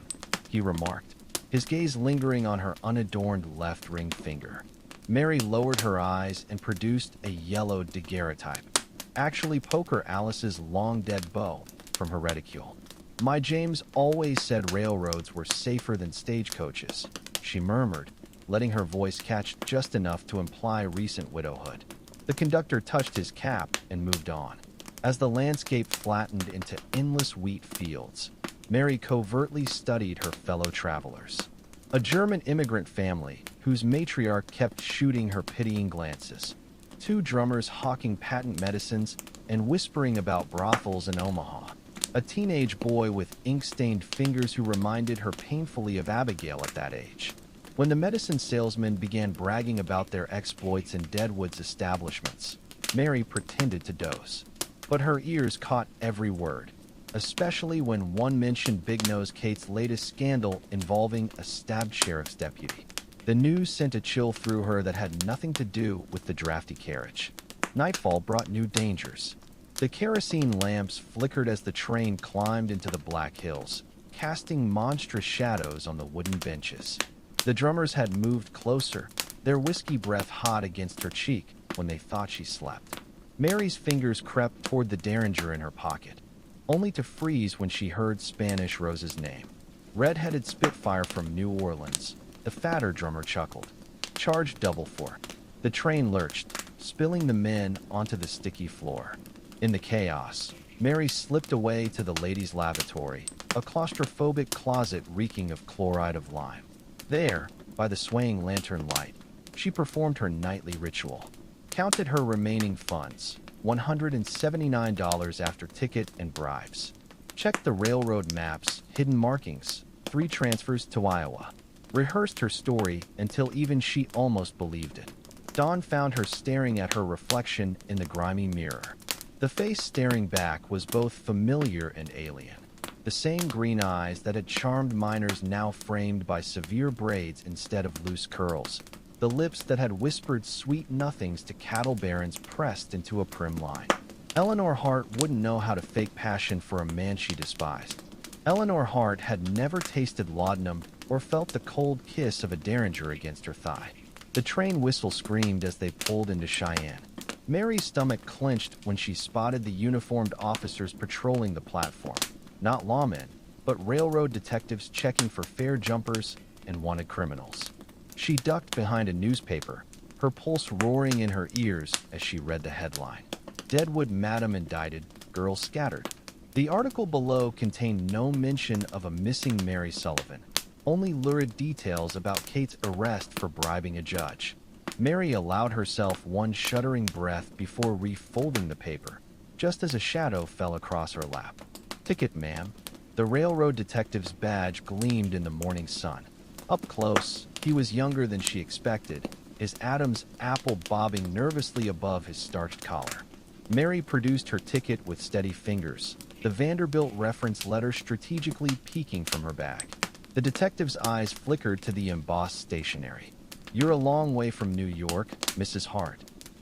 he remarked, his gaze lingering on her unadorned left ring finger. Mary lowered her eyes and produced a yellow daguerreotype, actually poker Alice's long-dead bow, from her reticule. "My James always said railroads were safer than stagecoaches," she murmured, letting her voice catch just enough to imply recent widowhood. The conductor touched his cap and moved on. As the landscape flattened into endless wheat fields, Mary covertly studied her fellow travelers. A German immigrant family whose matriarch kept shooting her pitying glances. 2 drummers hawking patent medicines and whispering about brothels in Omaha. A teenage boy with ink-stained fingers who reminded her painfully of Abigail at that age. When the medicine salesmen began bragging about their exploits in Deadwood's establishments, Mary pretended to doze. But her ears caught every word, especially when one mentioned Big Nose Kate's latest scandal involving a stabbed sheriff's deputy. The news sent a chill through her that had nothing to do with the drafty carriage. Nightfall brought new dangers. The kerosene lamps flickered as the train climbed into the Black Hills, casting monstrous shadows on the wooden benches. The drummers had moved closer, their whiskey breath hot against her cheek when they thought she slept. Mary's fingers crept toward the derringer in her pocket, only to freeze when she heard Spanish Rose's name. "Red-headed Spitfire from New Orleans," the fatter drummer chuckled. "Charged double for." The train lurched, spilling the men onto the sticky floor. In the chaos, Mary slipped away to the ladies' lavatory, a claustrophobic closet reeking of chloride of lime. There, by the swaying lantern light, she performed her nightly ritual. Counted her remaining funds, $179 after ticket and bribes. Checked the railroad maps, hidden markings, 3 transfers to Iowa. Rehearsed her story until even she almost believed it. Dawn found her staring at her reflection in the grimy mirror. The face staring back was both familiar and alien. The same green eyes that had charmed miners now framed by severe braids instead of loose curls. The lips that had whispered sweet nothings to cattle barons pressed into a prim line. Eleanor Hart wouldn't know how to fake passion for a man she despised. Eleanor Hart had never tasted laudanum or felt the cold kiss of a derringer against her thigh. The train whistle screamed as they pulled into Cheyenne. Mary's stomach clenched when she spotted the uniformed officers patrolling the platform. Not lawmen, but railroad detectives checking for fare jumpers and wanted criminals. She ducked behind a newspaper, her pulse roaring in her ears as she read the headline. "Deadwood Madam Indicted, Girl Scattered." The article below contained no mention of a missing Mary Sullivan, only lurid details about Kate's arrest for bribing a judge. Mary allowed herself one shuddering breath before refolding the paper, just as a shadow fell across her lap. "Ticket, ma'am." The railroad detective's badge gleamed in the morning sun. Up close, he was younger than she expected, his Adam's apple bobbing nervously above his starched collar. Mary produced her ticket with steady fingers, the Vanderbilt reference letter strategically peeking from her bag. The detective's eyes flickered to the embossed stationery. "You're a long way from New York, Mrs. Hart,"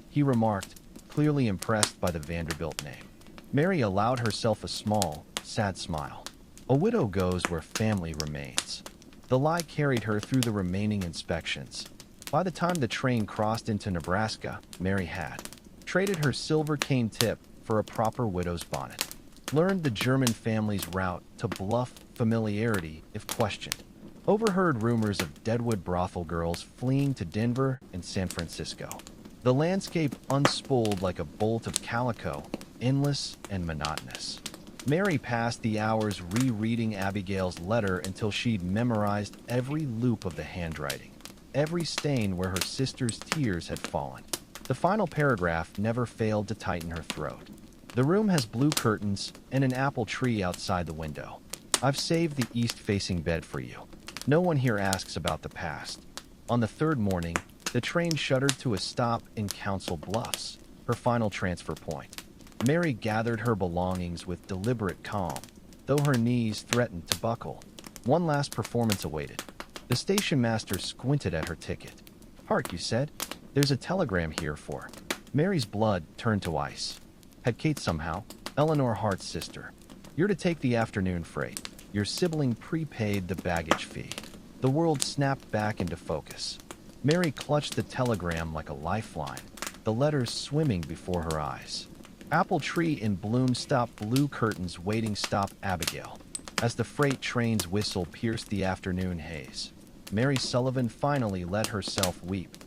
he remarked, clearly impressed by the Vanderbilt name. Mary allowed herself a small, sad smile. A widow goes where family remains. The lie carried her through the remaining inspections. By the time the train crossed into Nebraska, Mary had traded her silver cane tip for a proper widow's bonnet. Learned the German family's route to bluff familiarity if questioned. Overheard rumors of Deadwood brothel girls fleeing to Denver and San Francisco. The landscape unspooled like a bolt of calico, endless and monotonous. Mary passed the hours rereading Abigail's letter until she'd memorized every loop of the handwriting, every stain where her sister's tears had fallen. The final paragraph never failed to tighten her throat. "The room has blue curtains and an apple tree outside the window. I've saved the east-facing bed for you. No one here asks about the past." On the 3rd morning, the train shuddered to a stop in Council Bluffs, her final transfer point. Mary gathered her belongings with deliberate calm, though her knees threatened to buckle. One last performance awaited. The station master squinted at her ticket. "Hart, you said?" There's a telegram here for. Mary's blood turned to ice. Had Kate somehow, Eleanor Hart's sister. You're to take the afternoon freight. Your sibling prepaid the baggage fee. The world snapped back into focus. Mary clutched the telegram like a lifeline, the letters swimming before her eyes. Apple tree in bloom stop, blue curtains waiting stop, Abigail. As the freight train's whistle pierced the afternoon haze, Mary Sullivan finally let herself weep.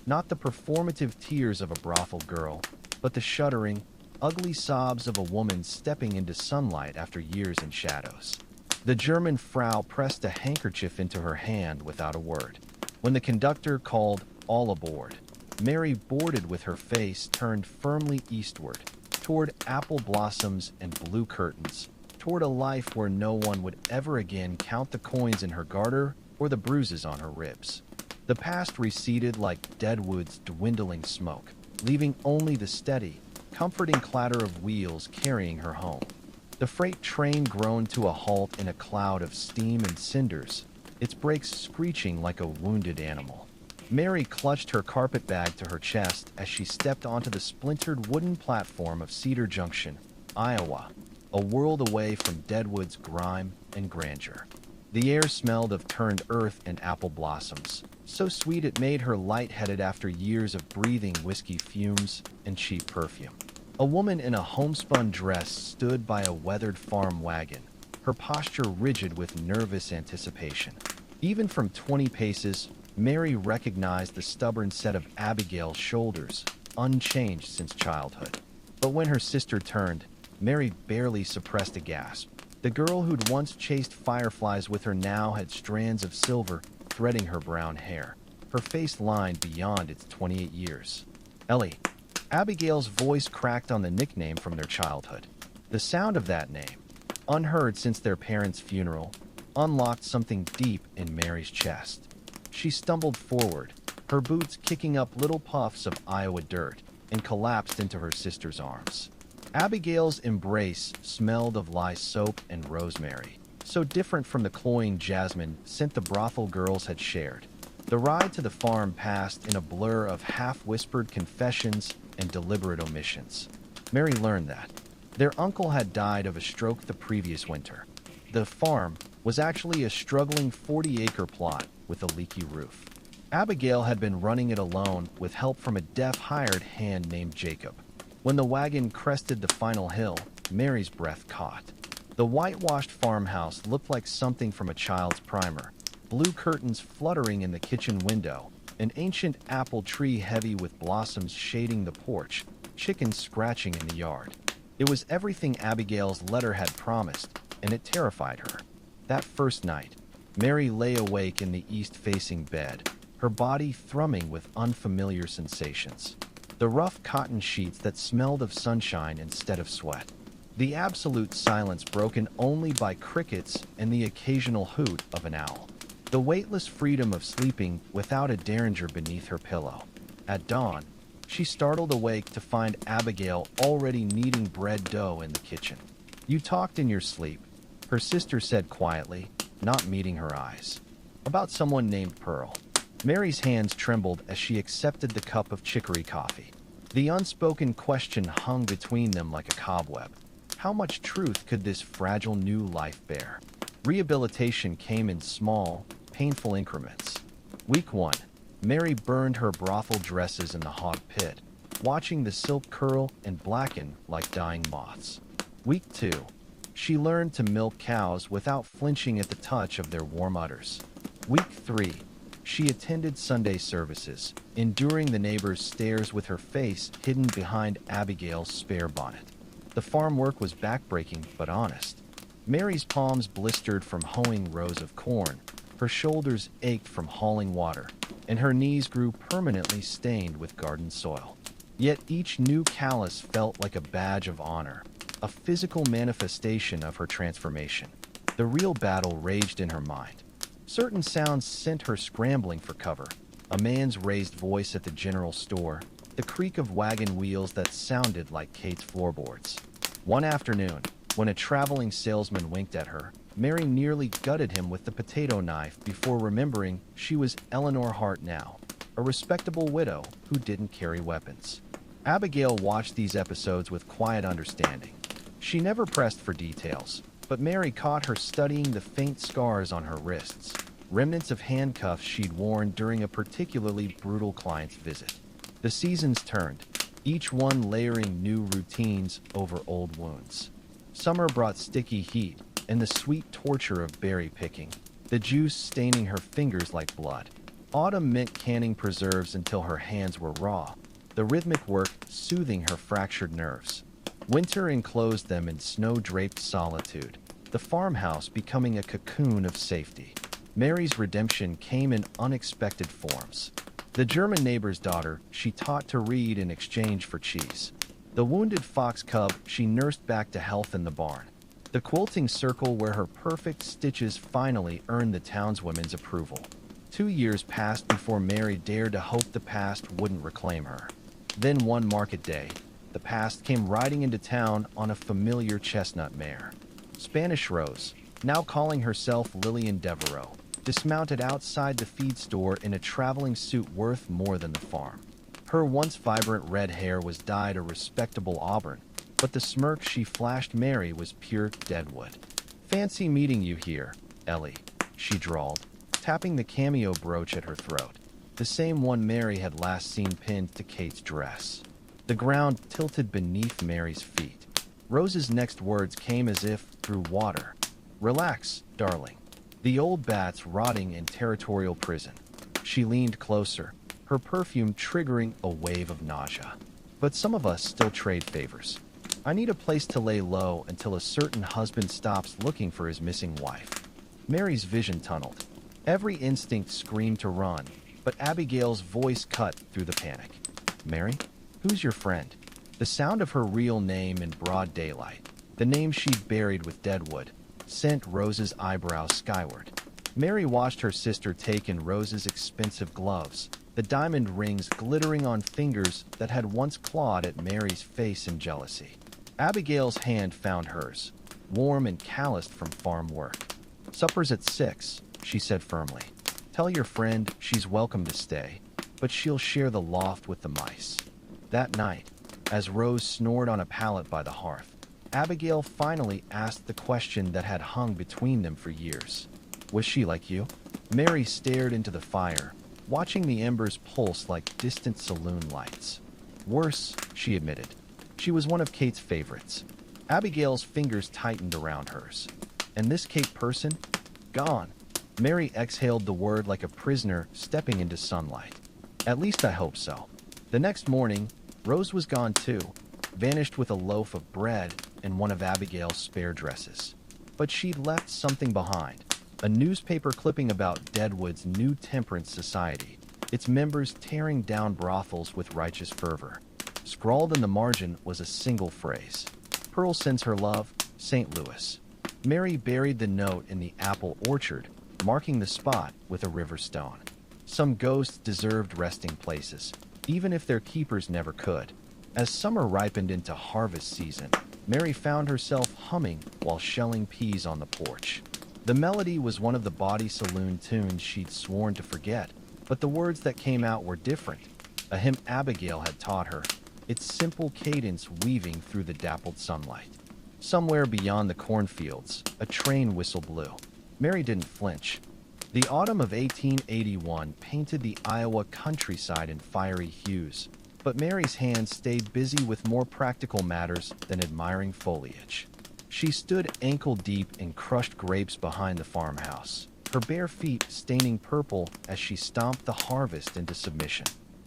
Not the performative tears of a brothel girl, but the shuddering, ugly sobs of a woman stepping into sunlight after years in shadows. The German Frau pressed a handkerchief into her hand without a word. When the conductor called all aboard, Mary boarded with her face turned firmly eastward, toward apple blossoms and blue curtains, toward a life where no one would ever again count the coins in her garter or the bruises on her ribs. The past receded like Deadwood's dwindling smoke, leaving only the steady, comforting clatter of wheels carrying her home. The freight train groaned to a halt in a cloud of steam and cinders, its brakes screeching like a wounded animal. Mary clutched her carpet bag to her chest as she stepped onto the splintered wooden platform of Cedar Junction, Iowa, a world away from Deadwood's grime and grandeur. The air smelled of turned earth and apple blossoms, so sweet it made her lightheaded after years of breathing whiskey fumes and cheap perfume. A woman in a homespun dress stood by a weathered farm wagon, her posture rigid with nervous anticipation. Even from 20 paces, Mary recognized the stubborn set of Abigail's shoulders, unchanged since childhood. But when her sister turned, Mary barely suppressed a gasp. The girl who'd once chased fireflies with her now had strands of silver threading her brown hair, her face lined beyond its 28 years. Ellie. Abigail's voice cracked on the nickname from their childhood. The sound of that name, unheard since their parents' funeral, unlocked something deep in Mary's chest. She stumbled forward, her boots kicking up little puffs of Iowa dirt, and collapsed into her sister's arms. Abigail's embrace smelled of lye soap and rosemary, so different from the cloying jasmine scent the brothel girls had shared. The ride to the farm passed in a blur of half-whispered confessions and deliberate omissions. Mary learned that their uncle had died of a stroke the previous winter. The farm was actually a struggling 40-acre plot with a leaky roof. Abigail had been running it alone with help from a deaf hired hand named Jacob. When the wagon crested the final hill, Mary's breath caught. The whitewashed farmhouse looked like something from a child's primer, blue curtains fluttering in the kitchen window, an ancient apple tree heavy with blossoms shading the porch, chickens scratching in the yard. It was everything Abigail's letter had promised, and it terrified her. That first night, Mary lay awake in the east-facing bed, her body thrumming with unfamiliar sensations. The rough cotton sheets that smelled of sunshine instead of sweat. The absolute silence broken only by crickets and the occasional hoot of an owl. The weightless freedom of sleeping without a derringer beneath her pillow. At dawn, she startled awake to find Abigail already kneading bread dough in the kitchen. "You talked in your sleep," her sister said quietly, not meeting her eyes. "About someone named Pearl." Mary's hands trembled as she accepted the cup of chicory coffee. The unspoken question hung between them like a cobweb. How much truth could this fragile new life bear? Rehabilitation came in small, painful increments. Week 1, Mary burned her brothel dresses in the hot pit, watching the silk curl and blacken like dying moths. Week 2, she learned to milk cows without flinching at the touch of their warm udders. Week 3, she attended Sunday services, enduring the neighbors' stares with her face hidden behind Abigail's spare bonnet. The farm work was backbreaking but honest. Mary's palms blistered from hoeing rows of corn, her shoulders ached from hauling water, and her knees grew permanently stained with garden soil. Yet each new callus felt like a badge of honor, a physical manifestation of her transformation. The real battle raged in her mind. Certain sounds sent her scrambling for cover. A man's raised voice at the general store, the creak of wagon wheels that sounded like Kate's floorboards. One afternoon, when a traveling salesman winked at her, Mary nearly gutted him with the potato knife before remembering she was Eleanor Hart now. a respectable widow who didn't carry weapons. Abigail watched these episodes with quiet understanding. She never pressed for details, but Mary caught her studying the faint scars on her wrists, remnants of handcuffs she'd worn during a particularly brutal client's visit. The seasons turned, each one layering new routines over old wounds. Summer brought sticky heat and the sweet torture of berry picking, the juice staining her fingers like blood. Autumn meant canning preserves until her hands were raw, the rhythmic work soothing her fractured nerves. Winter enclosed them in snow-draped solitude, the farmhouse becoming a cocoon of safety. Mary's redemption came in unexpected forms. The German neighbor's daughter she taught to read in exchange for cheese. The wounded fox cub she nursed back to health in the barn. The quilting circle where her perfect stitches finally earned the townswomen's approval. 2 years passed before Mary dared to hope the past wouldn't reclaim her. Then one market day, the past came riding into town on a familiar chestnut mare. Spanish Rose, now calling herself Lillian Devereaux, dismounted outside the feed store in a traveling suit worth more than the farm. Her once vibrant red hair was dyed a respectable auburn, but the smirk she flashed Mary was pure Deadwood. "Fancy meeting you here, Ellie," she drawled, tapping the cameo brooch at her throat, the same one Mary had last seen pinned to Kate's dress. The ground tilted beneath Mary's feet. Rose's next words came as if through water. "Relax, darling." The old bat's rotting in territorial prison. She leaned closer, her perfume triggering a wave of nausea. "But some of us still trade favors. I need a place to lay low until a certain husband stops looking for his missing wife." Mary's vision tunneled. Every instinct screamed to run, but Abigail's voice cut through the panic. "Mary? Who's your friend?" The sound of her real name in broad daylight, the name she'd buried with Deadwood, sent Rose's eyebrows skyward. Mary watched her sister take in Rose's expensive gloves, the diamond rings glittering on fingers that had once clawed at Mary's face in jealousy. Abigail's hand found hers, warm and calloused from farm work. "Supper's at 6, she said firmly. "Tell your friend she's welcome to stay, but she'll share the loft with the mice." That night, as Rose snored on a pallet by the hearth, Abigail finally asked the question that had hung between them for years. "Was she like you?" Mary stared into the fire, watching the embers pulse like distant saloon lights. "Worse," she admitted. "She was one of Kate's favorites." Abigail's fingers tightened around hers. "And this Kate person? Gone." Mary exhaled the word like a prisoner stepping into sunlight. "At least I hope so." The next morning, Rose was gone too, vanished with a loaf of bread and one of Abigail's spare dresses. But she'd left something behind, a newspaper clipping about Deadwood's new temperance society, its members tearing down brothels with righteous fervor. Scrawled in the margin was a single phrase: "Pearl sends her love, St. Louis." Mary buried the note in the apple orchard, marking the spot with a river stone. Some ghosts deserved resting places, even if their keepers never could. As summer ripened into harvest season, Mary found herself humming while shelling peas on the porch. The melody was one of the body saloon tunes she'd sworn to forget, but the words that came out were different, a hymn Abigail had taught her, its simple cadence weaving through the dappled sunlight. Somewhere beyond the cornfields, a train whistle blew. Mary didn't flinch. The autumn of 1881 painted the Iowa countryside in fiery hues, but Mary's hands stayed busy with more practical matters than admiring foliage. She stood ankle-deep in crushed grapes behind the farmhouse, her bare feet staining purple as she stomped the harvest into submission.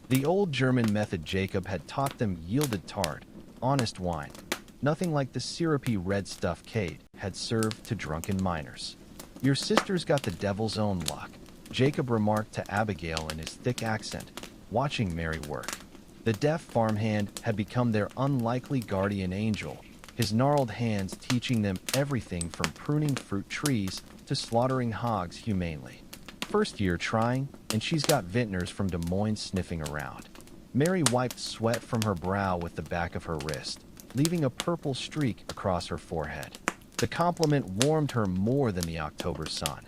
The old German method Jacob had taught them yielded tart, honest wine, nothing like the syrupy red stuff Kate had served to drunken miners. "Your sister's got the devil's own luck," Jacob remarked to Abigail in his thick accent, watching Mary work. The deaf farmhand had become their unlikely guardian angel, his gnarled hands teaching them everything from pruning fruit trees to slaughtering hogs humanely. First year trying, and she's got vintners from Des Moines sniffing around. Mary wiped sweat from her brow with the back of her wrist, leaving a purple streak across her forehead. The compliment warmed her more than the October sun.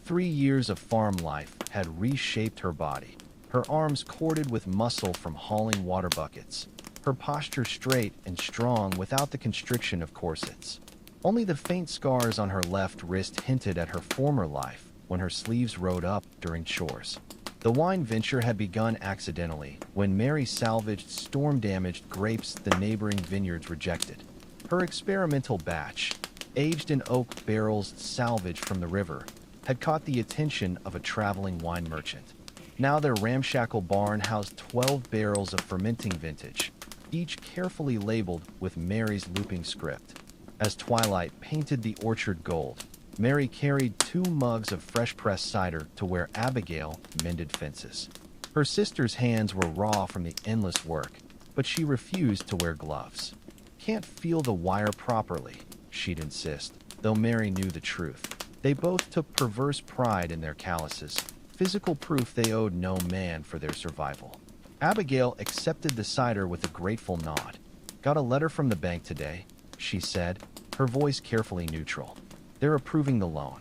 3 years of farm life had reshaped her body. her arms corded with muscle from hauling water buckets, her posture straight and strong without the constriction of corsets. Only the faint scars on her left wrist hinted at her former life when her sleeves rode up during chores. The wine venture had begun accidentally when Mary salvaged storm-damaged grapes the neighboring vineyards rejected. Her experimental batch, aged in oak barrels salvaged from the river, had caught the attention of a traveling wine merchant. Now their ramshackle barn housed 12 barrels of fermenting vintage, each carefully labeled with Mary's looping script. As twilight painted the orchard gold, Mary carried 2 mugs of fresh-pressed cider to where Abigail mended fences. Her sister's hands were raw from the endless work, but she refused to wear gloves. "Can't feel the wire properly," she'd insist, though Mary knew the truth. They both took perverse pride in their calluses, physical proof they owed no man for their survival. Abigail accepted the cider with a grateful nod. "Got a letter from the bank today," she said, her voice carefully neutral. "They're approving the loan."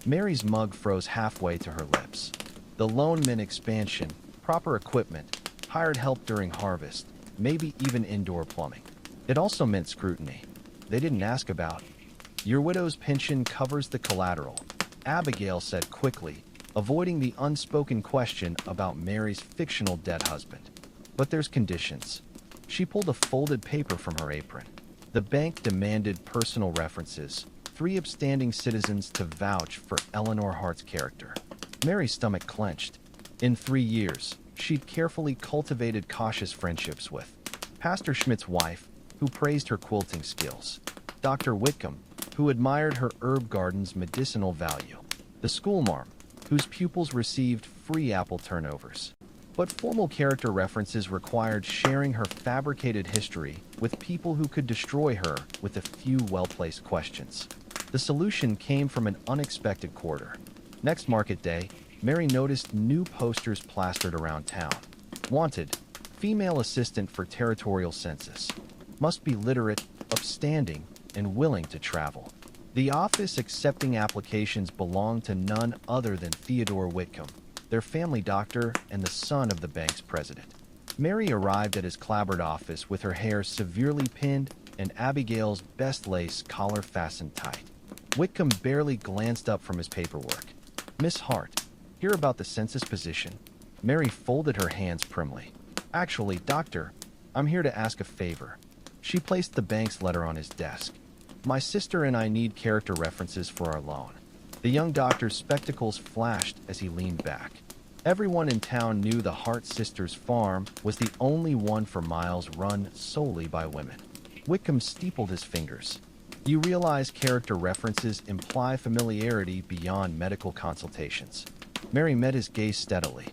Mary's mug froze halfway to her lips. The loan meant expansion, proper equipment, hired help during harvest, maybe even indoor plumbing. It also meant scrutiny. They didn't ask about. "Your widow's pension covers the collateral," Abigail said quickly, avoiding the unspoken question about Mary's fictional dead husband. "But there's conditions." She pulled a folded paper from her apron. The bank demanded personal references, 3 upstanding citizens to vouch for Eleanor Hart's character. Mary's stomach clenched. In 3 years, she'd carefully cultivated cautious friendships with Pastor Schmidt's wife, who praised her quilting skills; Dr. Whitcomb, who admired her herb garden's medicinal value; the schoolmarm, whose pupils received free apple turnovers. But formal character references required sharing her fabricated history with people who could destroy her with a few well-placed questions. The solution came from an unexpected quarter. Next market day, Mary noticed new posters plastered around town. "Wanted, female assistant for territorial census. Must be literate, upstanding, and willing to travel." The office accepting applications belonged to none other than Theodore Whitcomb, their family doctor and the son of the bank's president. Mary arrived at his clapboard office with her hair severely pinned and Abigail's best lace collar fastened tight. Whitcomb barely glanced up from his paperwork. "Miss Hart, hear about the census position?" Mary folded her hands primly. "Actually, doctor, I'm here to ask a favor." She placed the bank's letter on his desk. "My sister and I need character references for our loan." The young doctor's spectacles flashed as he leaned back. Everyone in town knew the Hart sisters' farm was the only one for miles run solely by women. Whitcomb steepled his fingers. "You realize character references imply familiarity beyond medical consultations." Mary met his gaze steadily.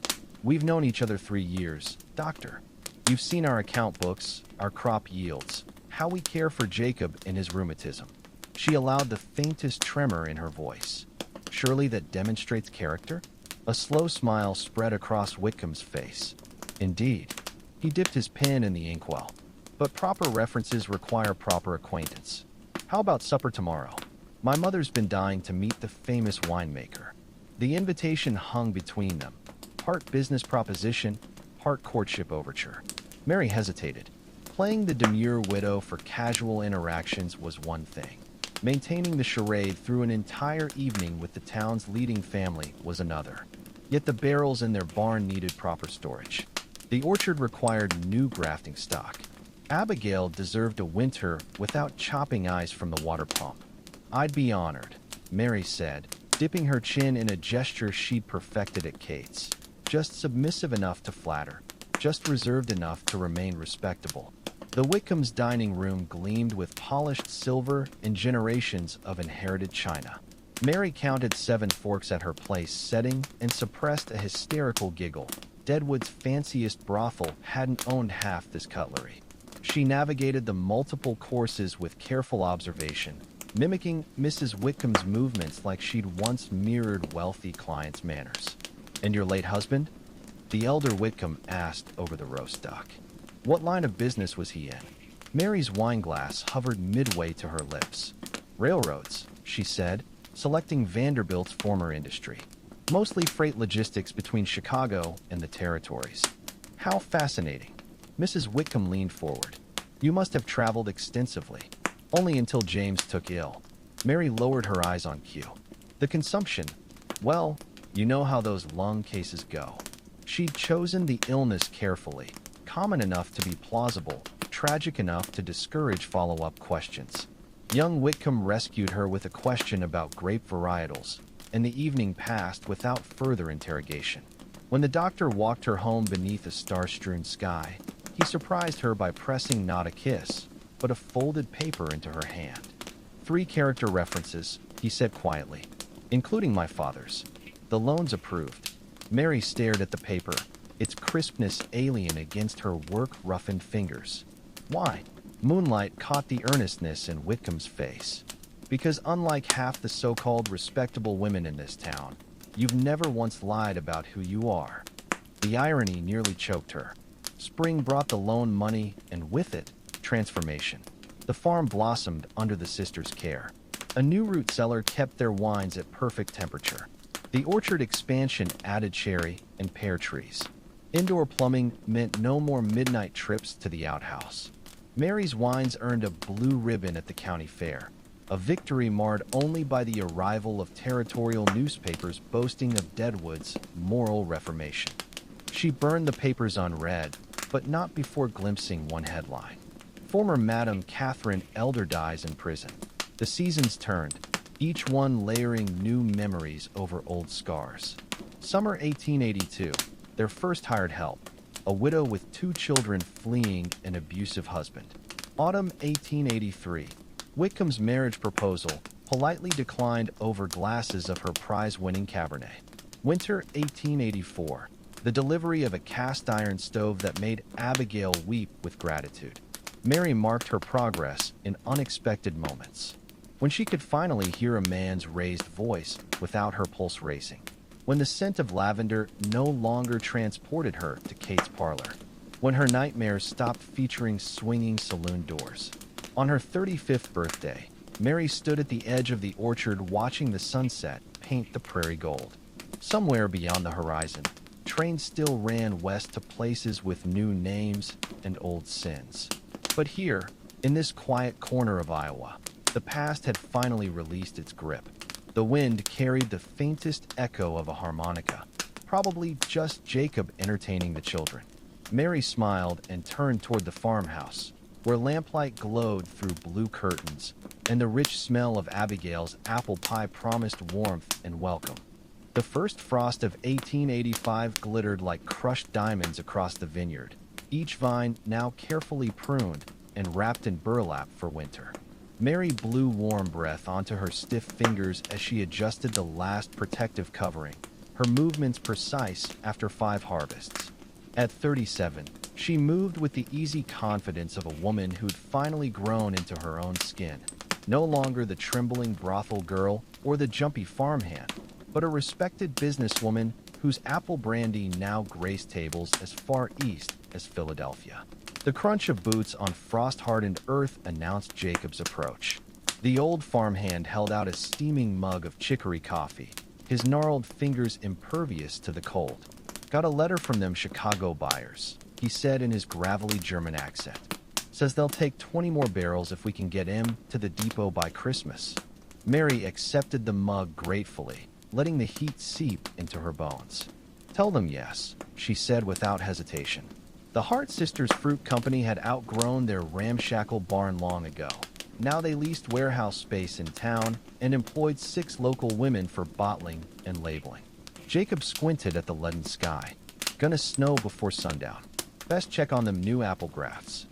"We've known each other 3 years, doctor. You've seen our account books, our crop yields, how we care for Jacob and his rheumatism." She allowed the faintest tremor in her voice. "Surely that demonstrates character?" A slow smile spread across Whitcomb's face. "Indeed." He dipped his pen in the inkwell. "But proper references require proper acquaintance. How about supper tomorrow? My mother's been dying to meet the famous winemaker." The invitation hung between them, part business proposition, part courtship overture. Mary hesitated. Playing the demure widow for casual interactions was one thing. Maintaining the charade through an entire evening with the town's leading family was another. Yet the barrels in their barn needed proper storage. The orchard required new grafting stock. Abigail deserved a winter without chopping ice from the water pump. "I'd be honored," Mary said, dipping her chin in a gesture she'd perfected at Kate's. Just submissive enough to flatter, just reserved enough to remain respectable. The Whitcombs' dining room gleamed with polished silver and generations of inherited china. Mary counted 7 forks at her place setting and suppressed a hysterical giggle. Deadwood's fanciest brothel hadn't owned half this cutlery. She navigated the multiple courses with careful observation, mimicking Mrs. Whitcomb's movements like she'd once mirrored wealthy clients' manners. "And your late husband?" the elder Whitcomb asked over the roast duck. What line of business was he in? Mary's wineglass hovered midway to her lips. "Railroads," she said, selecting Vanderbilt's former industry. mostly freight logistics between Chicago and the territories. How fascinating. Mrs. Whitcomb leaned forward. You must have traveled extensively. Only until James took ill. Mary lowered her eyes on cue. The consumption, well, you know how those lung cases go. She'd chosen the illness carefully, common enough to be plausible, tragic enough to discourage follow-up questions. Young Whitcomb rescued her with a question about grape varietals, and the evening passed without further interrogation. When the doctor walked her home beneath a star-strewn sky, he surprised her by pressing not a kiss, but a folded paper into her hand. 3 character references, he said quietly, including my father's. The loan's approved. Mary stared at the paper, its crispness alien against her work-roughened fingers. Why? Moonlight caught the earnestness in Whitcomb's face. Because unlike half the so-called respectable women in this town, you've never once lied about who you are. The irony nearly choked her. Spring brought the loan money, and with it, transformation. The farm blossomed under the sisters' care. A new root cellar kept their wines at perfect temperature. The orchard expansion added cherry and pear trees. Indoor plumbing meant no more midnight trips to the outhouse. Mary's wines earned a blue ribbon at the county fair, a victory marred only by the arrival of territorial newspapers boasting of Deadwood's moral reformation. She burned the papers unread, but not before glimpsing one headline. Former Madam Catherine Elder dies in prison. The seasons turned, each one layering new memories over old scars. Summer 1882, their first hired help, a widow with 2 children fleeing an abusive husband. Autumn 1883, Whitcomb's marriage proposal, politely declined over glasses of her prize-winning Cabernet. Winter 1884, the delivery of a cast-iron stove that made Abigail weep with gratitude. Mary marked her progress in unexpected moments. When she could finally hear a man's raised voice without her pulse racing. When the scent of lavender no longer transported her to Kate's parlor. When her nightmares stopped featuring swinging saloon doors. On her 35th birthday, Mary stood at the edge of the orchard watching the sunset paint the prairie gold. Somewhere beyond the horizon, trains still ran west to places with new names and old sins. But here, in this quiet corner of Iowa, the past had finally released its grip. The wind carried the faintest echo of a harmonica, probably just Jacob entertaining the children. Mary smiled and turned toward the farmhouse, where lamplight glowed through blue curtains, and the rich smell of Abigail's apple pie promised warmth and welcome. The first frost of 1885 glittered like crushed diamonds across the vineyard, each vine now carefully pruned and wrapped in burlap for winter. Mary blew warm breath onto her stiff fingers as she adjusted the last protective covering, her movements precise after 5 harvests. At 37, she moved with the easy confidence of a woman who'd finally grown into her own skin, no longer the trembling brothel girl or the jumpy farmhand, but a respected businesswoman whose apple brandy now graced tables as far east as Philadelphia. The crunch of boots on frost-hardened earth announced Jacob's approach. The old farmhand held out a steaming mug of chicory coffee, his gnarled fingers impervious to the cold. Got a letter from them Chicago buyers, he said in his gravelly German accent. Says they'll take 20 more barrels if we can get him to the depot by Christmas. Mary accepted the mug gratefully, letting the heat seep into her bones. Tell them yes, she said without hesitation. The Hart Sisters Fruit Company had outgrown their ramshackle barn long ago. Now they leased warehouse space in town and employed 6 local women for bottling and labeling. Jacob squinted at the leaden sky. Gonna snow before sundown. Best check on them new apple grafts.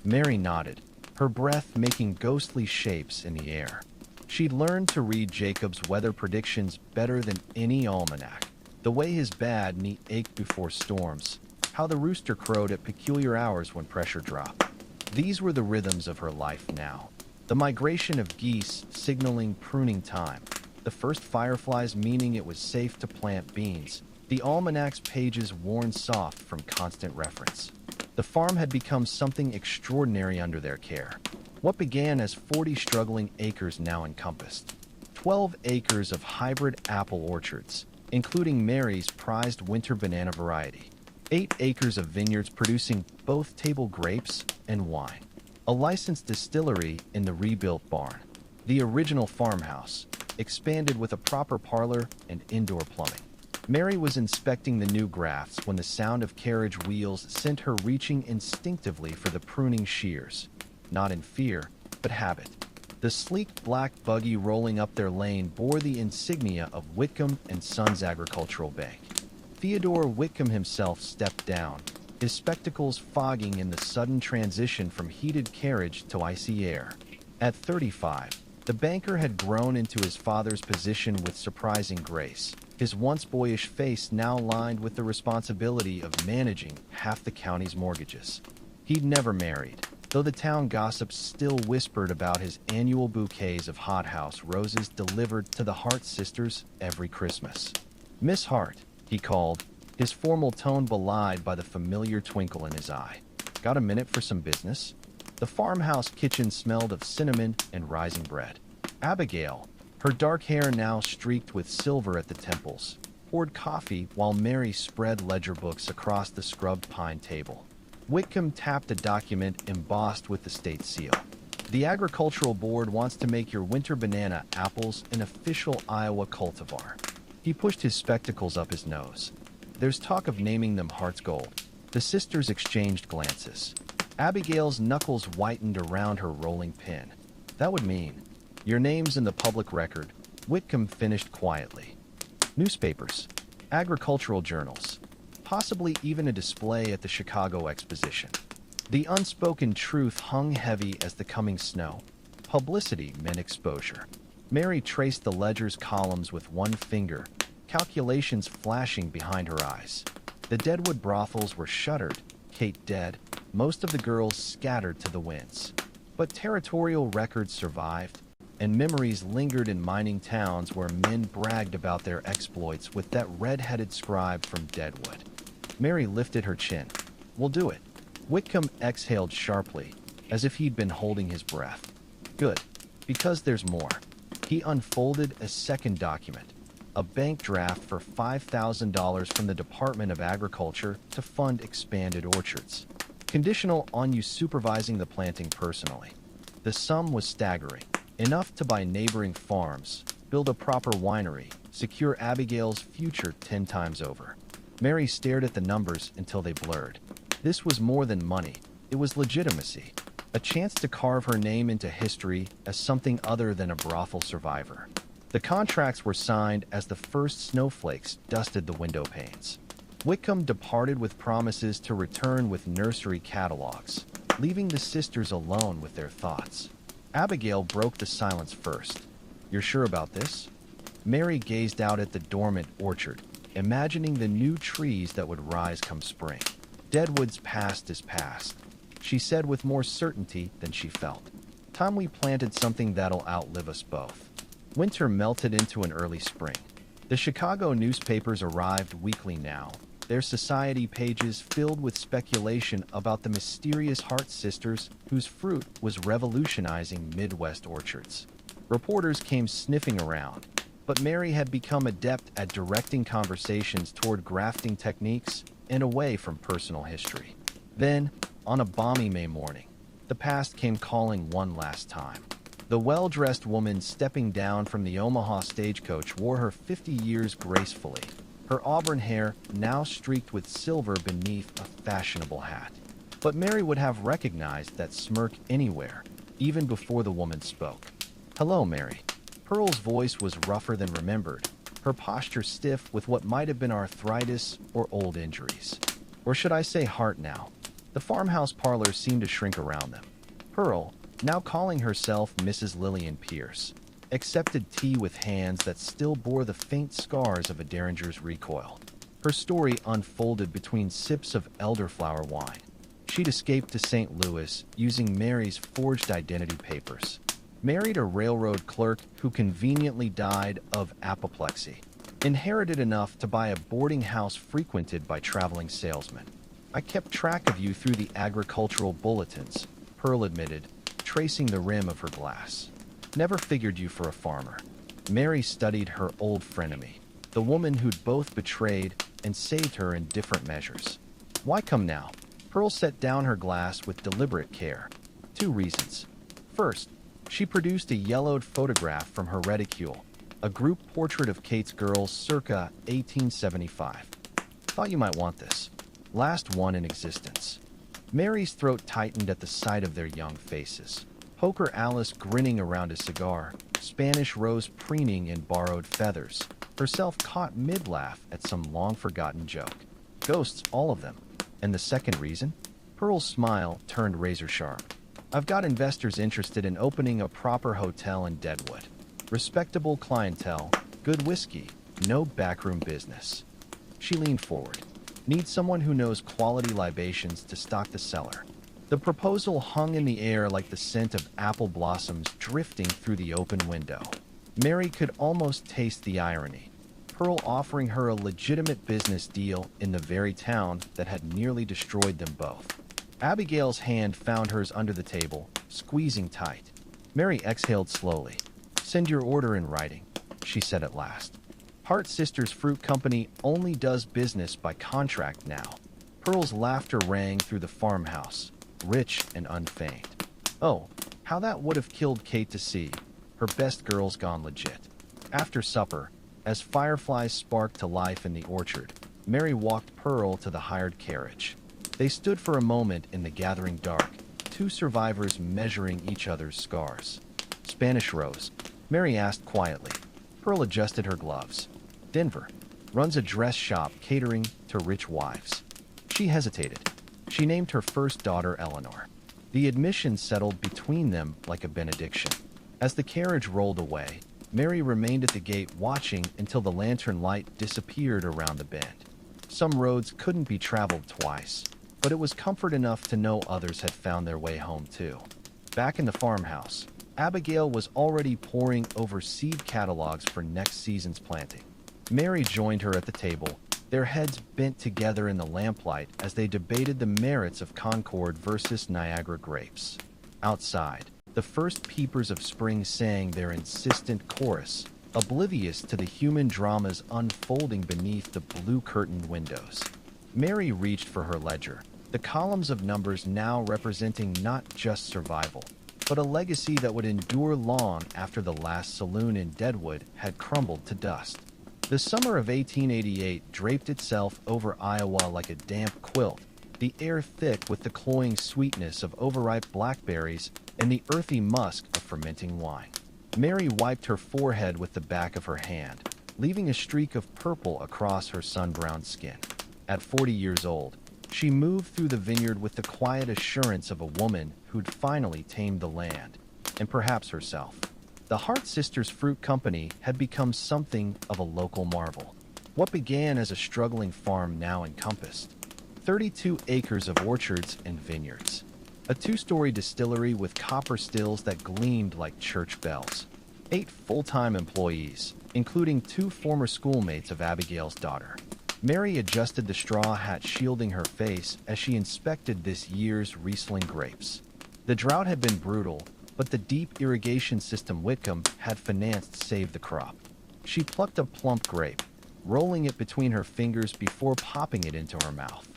Mary nodded, her breath making ghostly shapes in the air. She'd learned to read Jacob's weather predictions better than any almanac. The way his bad knee ached before storms, how the rooster crowed at peculiar hours when pressure dropped. These were the rhythms of her life now. The migration of geese signaling pruning time, the first fireflies meaning it was safe to plant beans, the almanac's pages worn soft from constant reference. The farm had become something extraordinary under their care. What began as 40 struggling acres now encompassed 12 acres of hybrid apple orchards, including Mary's prized winter banana variety. 8 acres of vineyards producing both table grapes and wine. A licensed distillery in the rebuilt barn. The original farmhouse, expanded with a proper parlor and indoor plumbing. Mary was inspecting the new grafts when the sound of carriage wheels sent her reaching instinctively for the pruning shears, not in fear, but habit. The sleek black buggy rolling up their lane bore the insignia of Whitcomb and Sons Agricultural Bank. Theodore Whitcomb himself stepped down, his spectacles fogging in the sudden transition from heated carriage to icy air. At 35, the banker had grown into his father's position with surprising grace, his once boyish face now lined with the responsibility of managing half the county's mortgages. He'd never married, though the town gossips still whispered about his annual bouquets of hothouse roses delivered to the Hart sisters every Christmas. "Miss Hart," he called, his formal tone belied by the familiar twinkle in his eye. "Got a minute for some business?" The farmhouse kitchen smelled of cinnamon and rising bread. Abigail, her dark hair now streaked with silver at the temples, poured coffee while Mary spread ledger books across the scrubbed pine table. Whitcomb tapped a document embossed with the state seal. "The Agricultural Board wants to make your winter banana apples an official Iowa cultivar." He pushed his spectacles up his nose. "There's talk of naming them Heart's Gold." The sisters exchanged glances. Abigail's knuckles whitened around her rolling pin. "That would mean your name's in the public record," Whitcomb finished quietly. "Newspapers, agricultural journals, possibly even a display at the Chicago Exposition." The unspoken truth hung heavy as the coming snow. Publicity meant exposure. Mary traced the ledger's columns with one finger, calculations flashing behind her eyes. The Deadwood brothels were shuttered, Kate dead, most of the girls scattered to the winds. But territorial records survived, and memories lingered in mining towns where men bragged about their exploits with that red-headed scribe from Deadwood. Mary lifted her chin. "We'll do it." Whitcomb exhaled sharply, as if he'd been holding his breath. "Good, because there's more." He unfolded a second document, a bank draft for $5,000 from the Department of Agriculture to fund expanded orchards, conditional on you supervising the planting personally. The sum was staggering, enough to buy neighboring farms, build a proper winery, secure Abigail's future 10 times over. Mary stared at the numbers until they blurred. This was more than money, it was legitimacy. A chance to carve her name into history as something other than a brothel survivor. The contracts were signed as the first snowflakes dusted the window panes. Whitcomb departed with promises to return with nursery catalogs, leaving the sisters alone with their thoughts. Abigail broke the silence first. "You're sure about this?" Mary gazed out at the dormant orchard, imagining the new trees that would rise come spring. "Deadwood's past is past," she said with more certainty than she felt. "Time we planted something that'll outlive us both." Winter melted into an early spring. The Chicago newspapers arrived weekly now, their society pages filled with speculation about the mysterious Hart sisters whose fruit was revolutionizing Midwest orchards. Reporters came sniffing around, but Mary had become adept at directing conversations toward grafting techniques and away from personal history. Then, on a balmy May morning, the past came calling one last time. The well-dressed woman stepping down from the Omaha stagecoach wore her 50 years gracefully, her auburn hair now streaked with silver beneath a fashionable hat. But Mary would have recognized that smirk anywhere, even before the woman spoke. "Hello, Mary." Pearl's voice was rougher than remembered, her posture stiff with what might have been arthritis or old injuries. Or should I say heart now? The farmhouse parlor seemed to shrink around them. Pearl, now calling herself Mrs. Lillian Pierce, accepted tea with hands that still bore the faint scars of a Derringer's recoil. Her story unfolded between sips of elderflower wine. She'd escaped to St. Louis using Mary's forged identity papers. Married a railroad clerk who conveniently died of apoplexy. Inherited enough to buy a boarding house frequented by traveling salesmen. "I kept track of you through the agricultural bulletins," Pearl admitted, tracing the rim of her glass. "Never figured you for a farmer." Mary studied her old frenemy. the woman who'd both betrayed and saved her in different measures. Why come now? Pearl set down her glass with deliberate care. 2 reasons. First, she produced a yellowed photograph from her reticule, a group portrait of Kate's girls circa 1875. Thought you might want this. Last one in existence. Mary's throat tightened at the sight of their young faces. Poker Alice grinning around a cigar, Spanish Rose preening in borrowed feathers, herself caught mid-laugh at some long-forgotten joke. Ghosts, all of them. And the second reason? Pearl's smile turned razor-sharp. I've got investors interested in opening a proper hotel in Deadwood. Respectable clientele, good whiskey, no backroom business. She leaned forward. Need someone who knows quality libations to stock the cellar. The proposal hung in the air like the scent of apple blossoms drifting through the open window. Mary could almost taste the irony. Pearl offering her a legitimate business deal in the very town that had nearly destroyed them both. Abigail's hand found hers under the table, squeezing tight. Mary exhaled slowly. Send your order in writing, she said at last. Hart Sisters Fruit Company only does business by contract now. Pearl's laughter rang through the farmhouse, rich and unfeigned. Oh, how that would have killed Kate to see. Her best girls gone legit. After supper, as fireflies sparked to life in the orchard, Mary walked Pearl to the hired carriage. They stood for a moment in the gathering dark, 2 survivors measuring each other's scars. Spanish Rose, Mary asked quietly. Pearl adjusted her gloves. Denver. Runs a dress shop catering to rich wives. She hesitated. She named her first daughter Eleanor. The admission settled between them like a benediction. As the carriage rolled away, Mary remained at the gate watching until the lantern light disappeared around the bend. Some roads couldn't be traveled twice, but it was comfort enough to know others had found their way home too. Back in the farmhouse, Abigail was already poring over seed catalogs for next season's planting. Mary joined her at the table, their heads bent together in the lamplight as they debated the merits of Concord versus Niagara grapes. Outside, the first peepers of spring sang their insistent chorus, oblivious to the human dramas unfolding beneath the blue-curtained windows. Mary reached for her ledger, the columns of numbers now representing not just survival, but a legacy that would endure long after the last saloon in Deadwood had crumbled to dust. The summer of 1888 draped itself over Iowa like a damp quilt, the air thick with the cloying sweetness of overripe blackberries and the earthy musk of fermenting wine. Mary wiped her forehead with the back of her hand, leaving a streak of purple across her sun-browned skin. At 40 years old, she moved through the vineyard with the quiet assurance of a woman who'd finally tamed the land, and perhaps herself. The Hart Sisters Fruit Company had become something of a local marvel. What began as a struggling farm now encompassed 32 acres of orchards and vineyards, a 2-story distillery with copper stills that gleamed like church bells, 8 full-time employees, including 2 former schoolmates of Abigail's daughter. Mary adjusted the straw hat shielding her face as she inspected this year's Riesling grapes. The drought had been brutal, but the deep irrigation system Whitcomb had financed saved the crop. She plucked a plump grape, rolling it between her fingers before popping it into her mouth.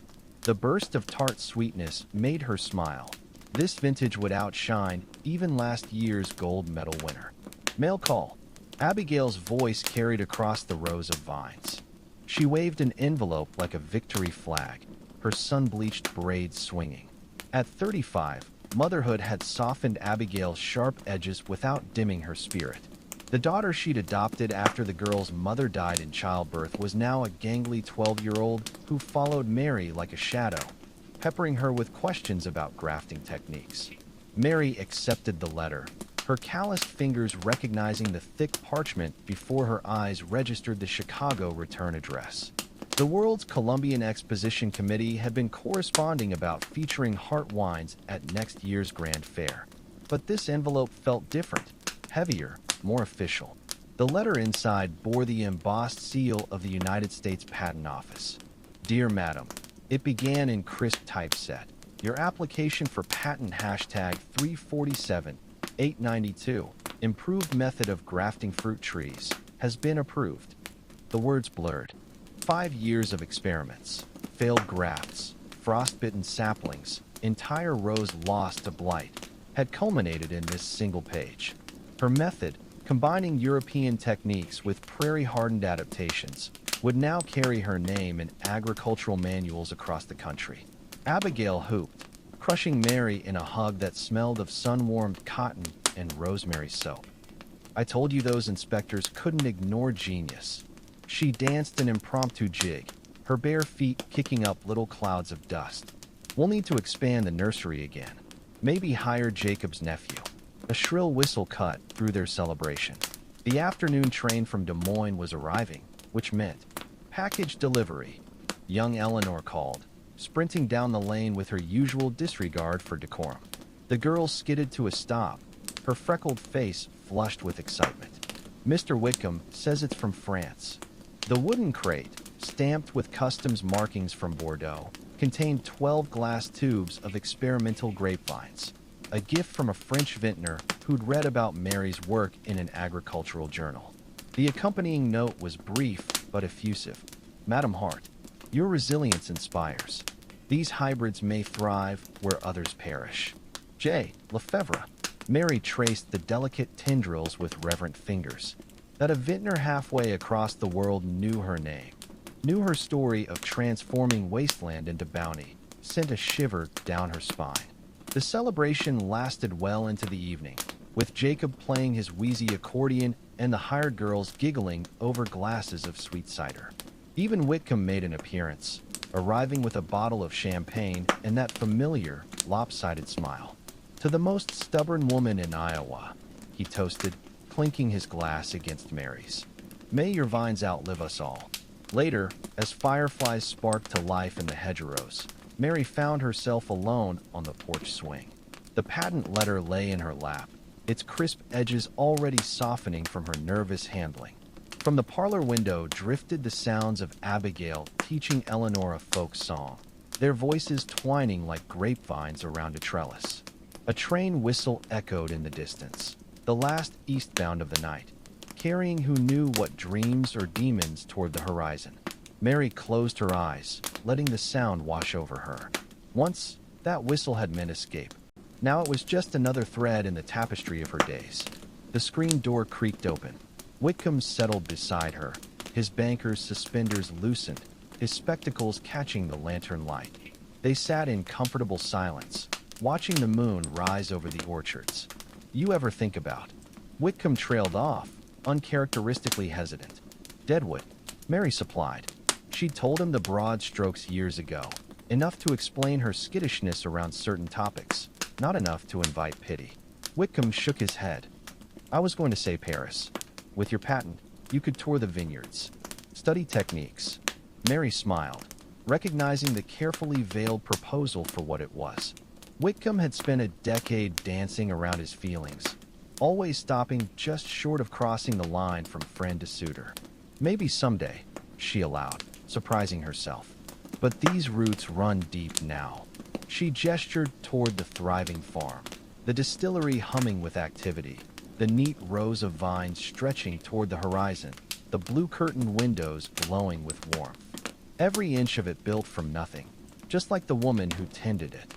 The burst of tart sweetness made her smile. This vintage would outshine even last year's gold medal winner. Mail call. Abigail's voice carried across the rows of vines. She waved an envelope like a victory flag, her sun-bleached braids swinging. At 35, motherhood had softened Abigail's sharp edges without dimming her spirit. The daughter she'd adopted after the girl's mother died in childbirth was now a gangly 12-year-old who followed Mary like a shadow, peppering her with questions about grafting techniques. Mary accepted the letter, her calloused fingers recognizing the thick parchment before her eyes registered the Chicago return address. The World's Columbian Exposition Committee had been corresponding about featuring Hart wines at next year's Grand Fair. But this envelope felt different, heavier, more official. The letter inside bore the embossed seal of the United States Patent Office. Dear Madam, it began in crisp typeset. Your application for patent hashtag 347-892, improved method of grafting fruit trees, has been approved. The words blurred. 5 years of experiments, failed grafts, frostbitten saplings, entire rows lost to blight, had culminated in this single page. Her method, combining European techniques with prairie-hardened adaptations, would now carry her name in agricultural manuals across the country. Abigail hooped, crushing Mary in a hug that smelled of sun-warmed cotton and rosemary soap. I told you those inspectors couldn't ignore genius. She danced an impromptu jig, her bare feet kicking up little clouds of dust. We'll need to expand the nursery again. Maybe hire Jacob's nephew. A shrill whistle cut through their celebration. The afternoon train from Des Moines was arriving, which meant package delivery. Young Eleanor called, sprinting down the lane with her usual disregard for decorum. The girl skidded to a stop, her freckled face flushed with excitement. Mr. Whitcomb says it's from France. The wooden crate, stamped with customs markings from Bordeaux, contained 12 glass tubes of experimental grapevines, a gift from a French vintner who'd read about Mary's work in an agricultural journal. The accompanying note was brief but effusive. Madam Hart, your resilience inspires. These hybrids may thrive where others perish. J. Lefebvre. Mary traced the delicate tendrils with reverent fingers. That a vintner halfway across the world knew her name, knew her story of transforming wasteland into bounty, sent a shiver down her spine. The celebration lasted well into the evening, with Jacob playing his wheezy accordion and the hired girls giggling over glasses of sweet cider. Even Whitcomb made an appearance, arriving with a bottle of champagne and that familiar, lopsided smile. To the most stubborn woman in Iowa, he toasted, clinking his glass against Mary's. May your vines outlive us all. Later, as fireflies sparked to life in the hedgerows, Mary found herself alone on the porch swing. The patent letter lay in her lap, its crisp edges already softening from her nervous handling. From the parlor window drifted the sounds of Abigail teaching Eleanor a folk song, their voices twining like grapevines around a trellis. A train whistle echoed in the distance, the last eastbound of the night, carrying who knew what dreams or demons toward the horizon. Mary closed her eyes, letting the sound wash over her. Once, that whistle had meant escape. Now it was just another thread in the tapestry of her days. The screen door creaked open. Whitcomb settled beside her, his banker's suspenders loosened, his spectacles catching the lantern light. They sat in comfortable silence, watching the moon rise over the orchards. You ever think about? Whitcomb trailed off, uncharacteristically hesitant. Deadwood, Mary supplied. She'd told him the broad strokes years ago, enough to explain her skittishness around certain topics, not enough to invite pity. Whitcomb shook his head. I was going to say Paris. With your patent, you could tour the vineyards, study techniques. Mary smiled, recognizing the carefully veiled proposal for what it was. Whitcomb had spent a decade dancing around his feelings, always stopping just short of crossing the line from friend to suitor. Maybe someday, she allowed, surprising herself. But these roots run deep now. She gestured toward the thriving farm, the distillery humming with activity, the neat rows of vines stretching toward the horizon, the blue-curtained windows glowing with warmth. Every inch of it built from nothing, just like the woman who tended it.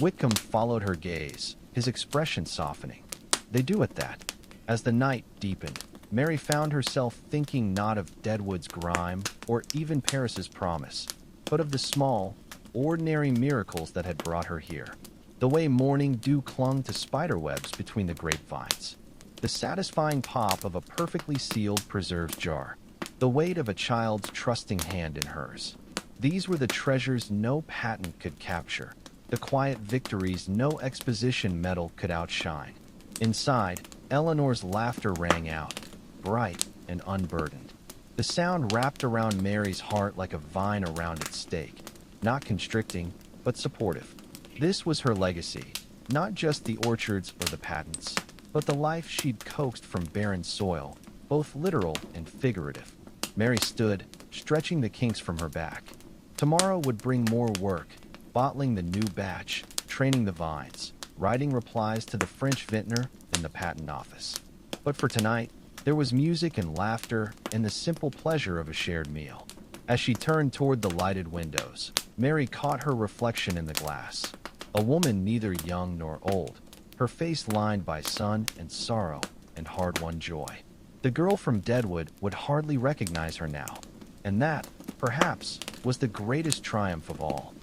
Whitcomb followed her gaze, his expression softening. They do at that. As the night deepened, Mary found herself thinking not of Deadwood's grime or even Paris's promise, but of the small, ordinary miracles that had brought her here. The way morning dew clung to spiderwebs between the grapevines. The satisfying pop of a perfectly sealed preserves jar. The weight of a child's trusting hand in hers. These were the treasures no patent could capture, the quiet victories no exposition medal could outshine. Inside, Eleanor's laughter rang out, bright and unburdened. The sound wrapped around Mary's heart like a vine around its stake, not constricting, but supportive. This was her legacy, not just the orchards or the patents, but the life she'd coaxed from barren soil, both literal and figurative. Mary stood, stretching the kinks from her back. Tomorrow would bring more work, bottling the new batch, training the vines, writing replies to the French vintner in the patent office. But for tonight, There was music and laughter and the simple pleasure of a shared meal. As she turned toward the lighted windows, Mary caught her reflection in the glass. A woman neither young nor old, her face lined by sun and sorrow and hard-won joy. The girl from Deadwood would hardly recognize her now, and that, perhaps, was the greatest triumph of all.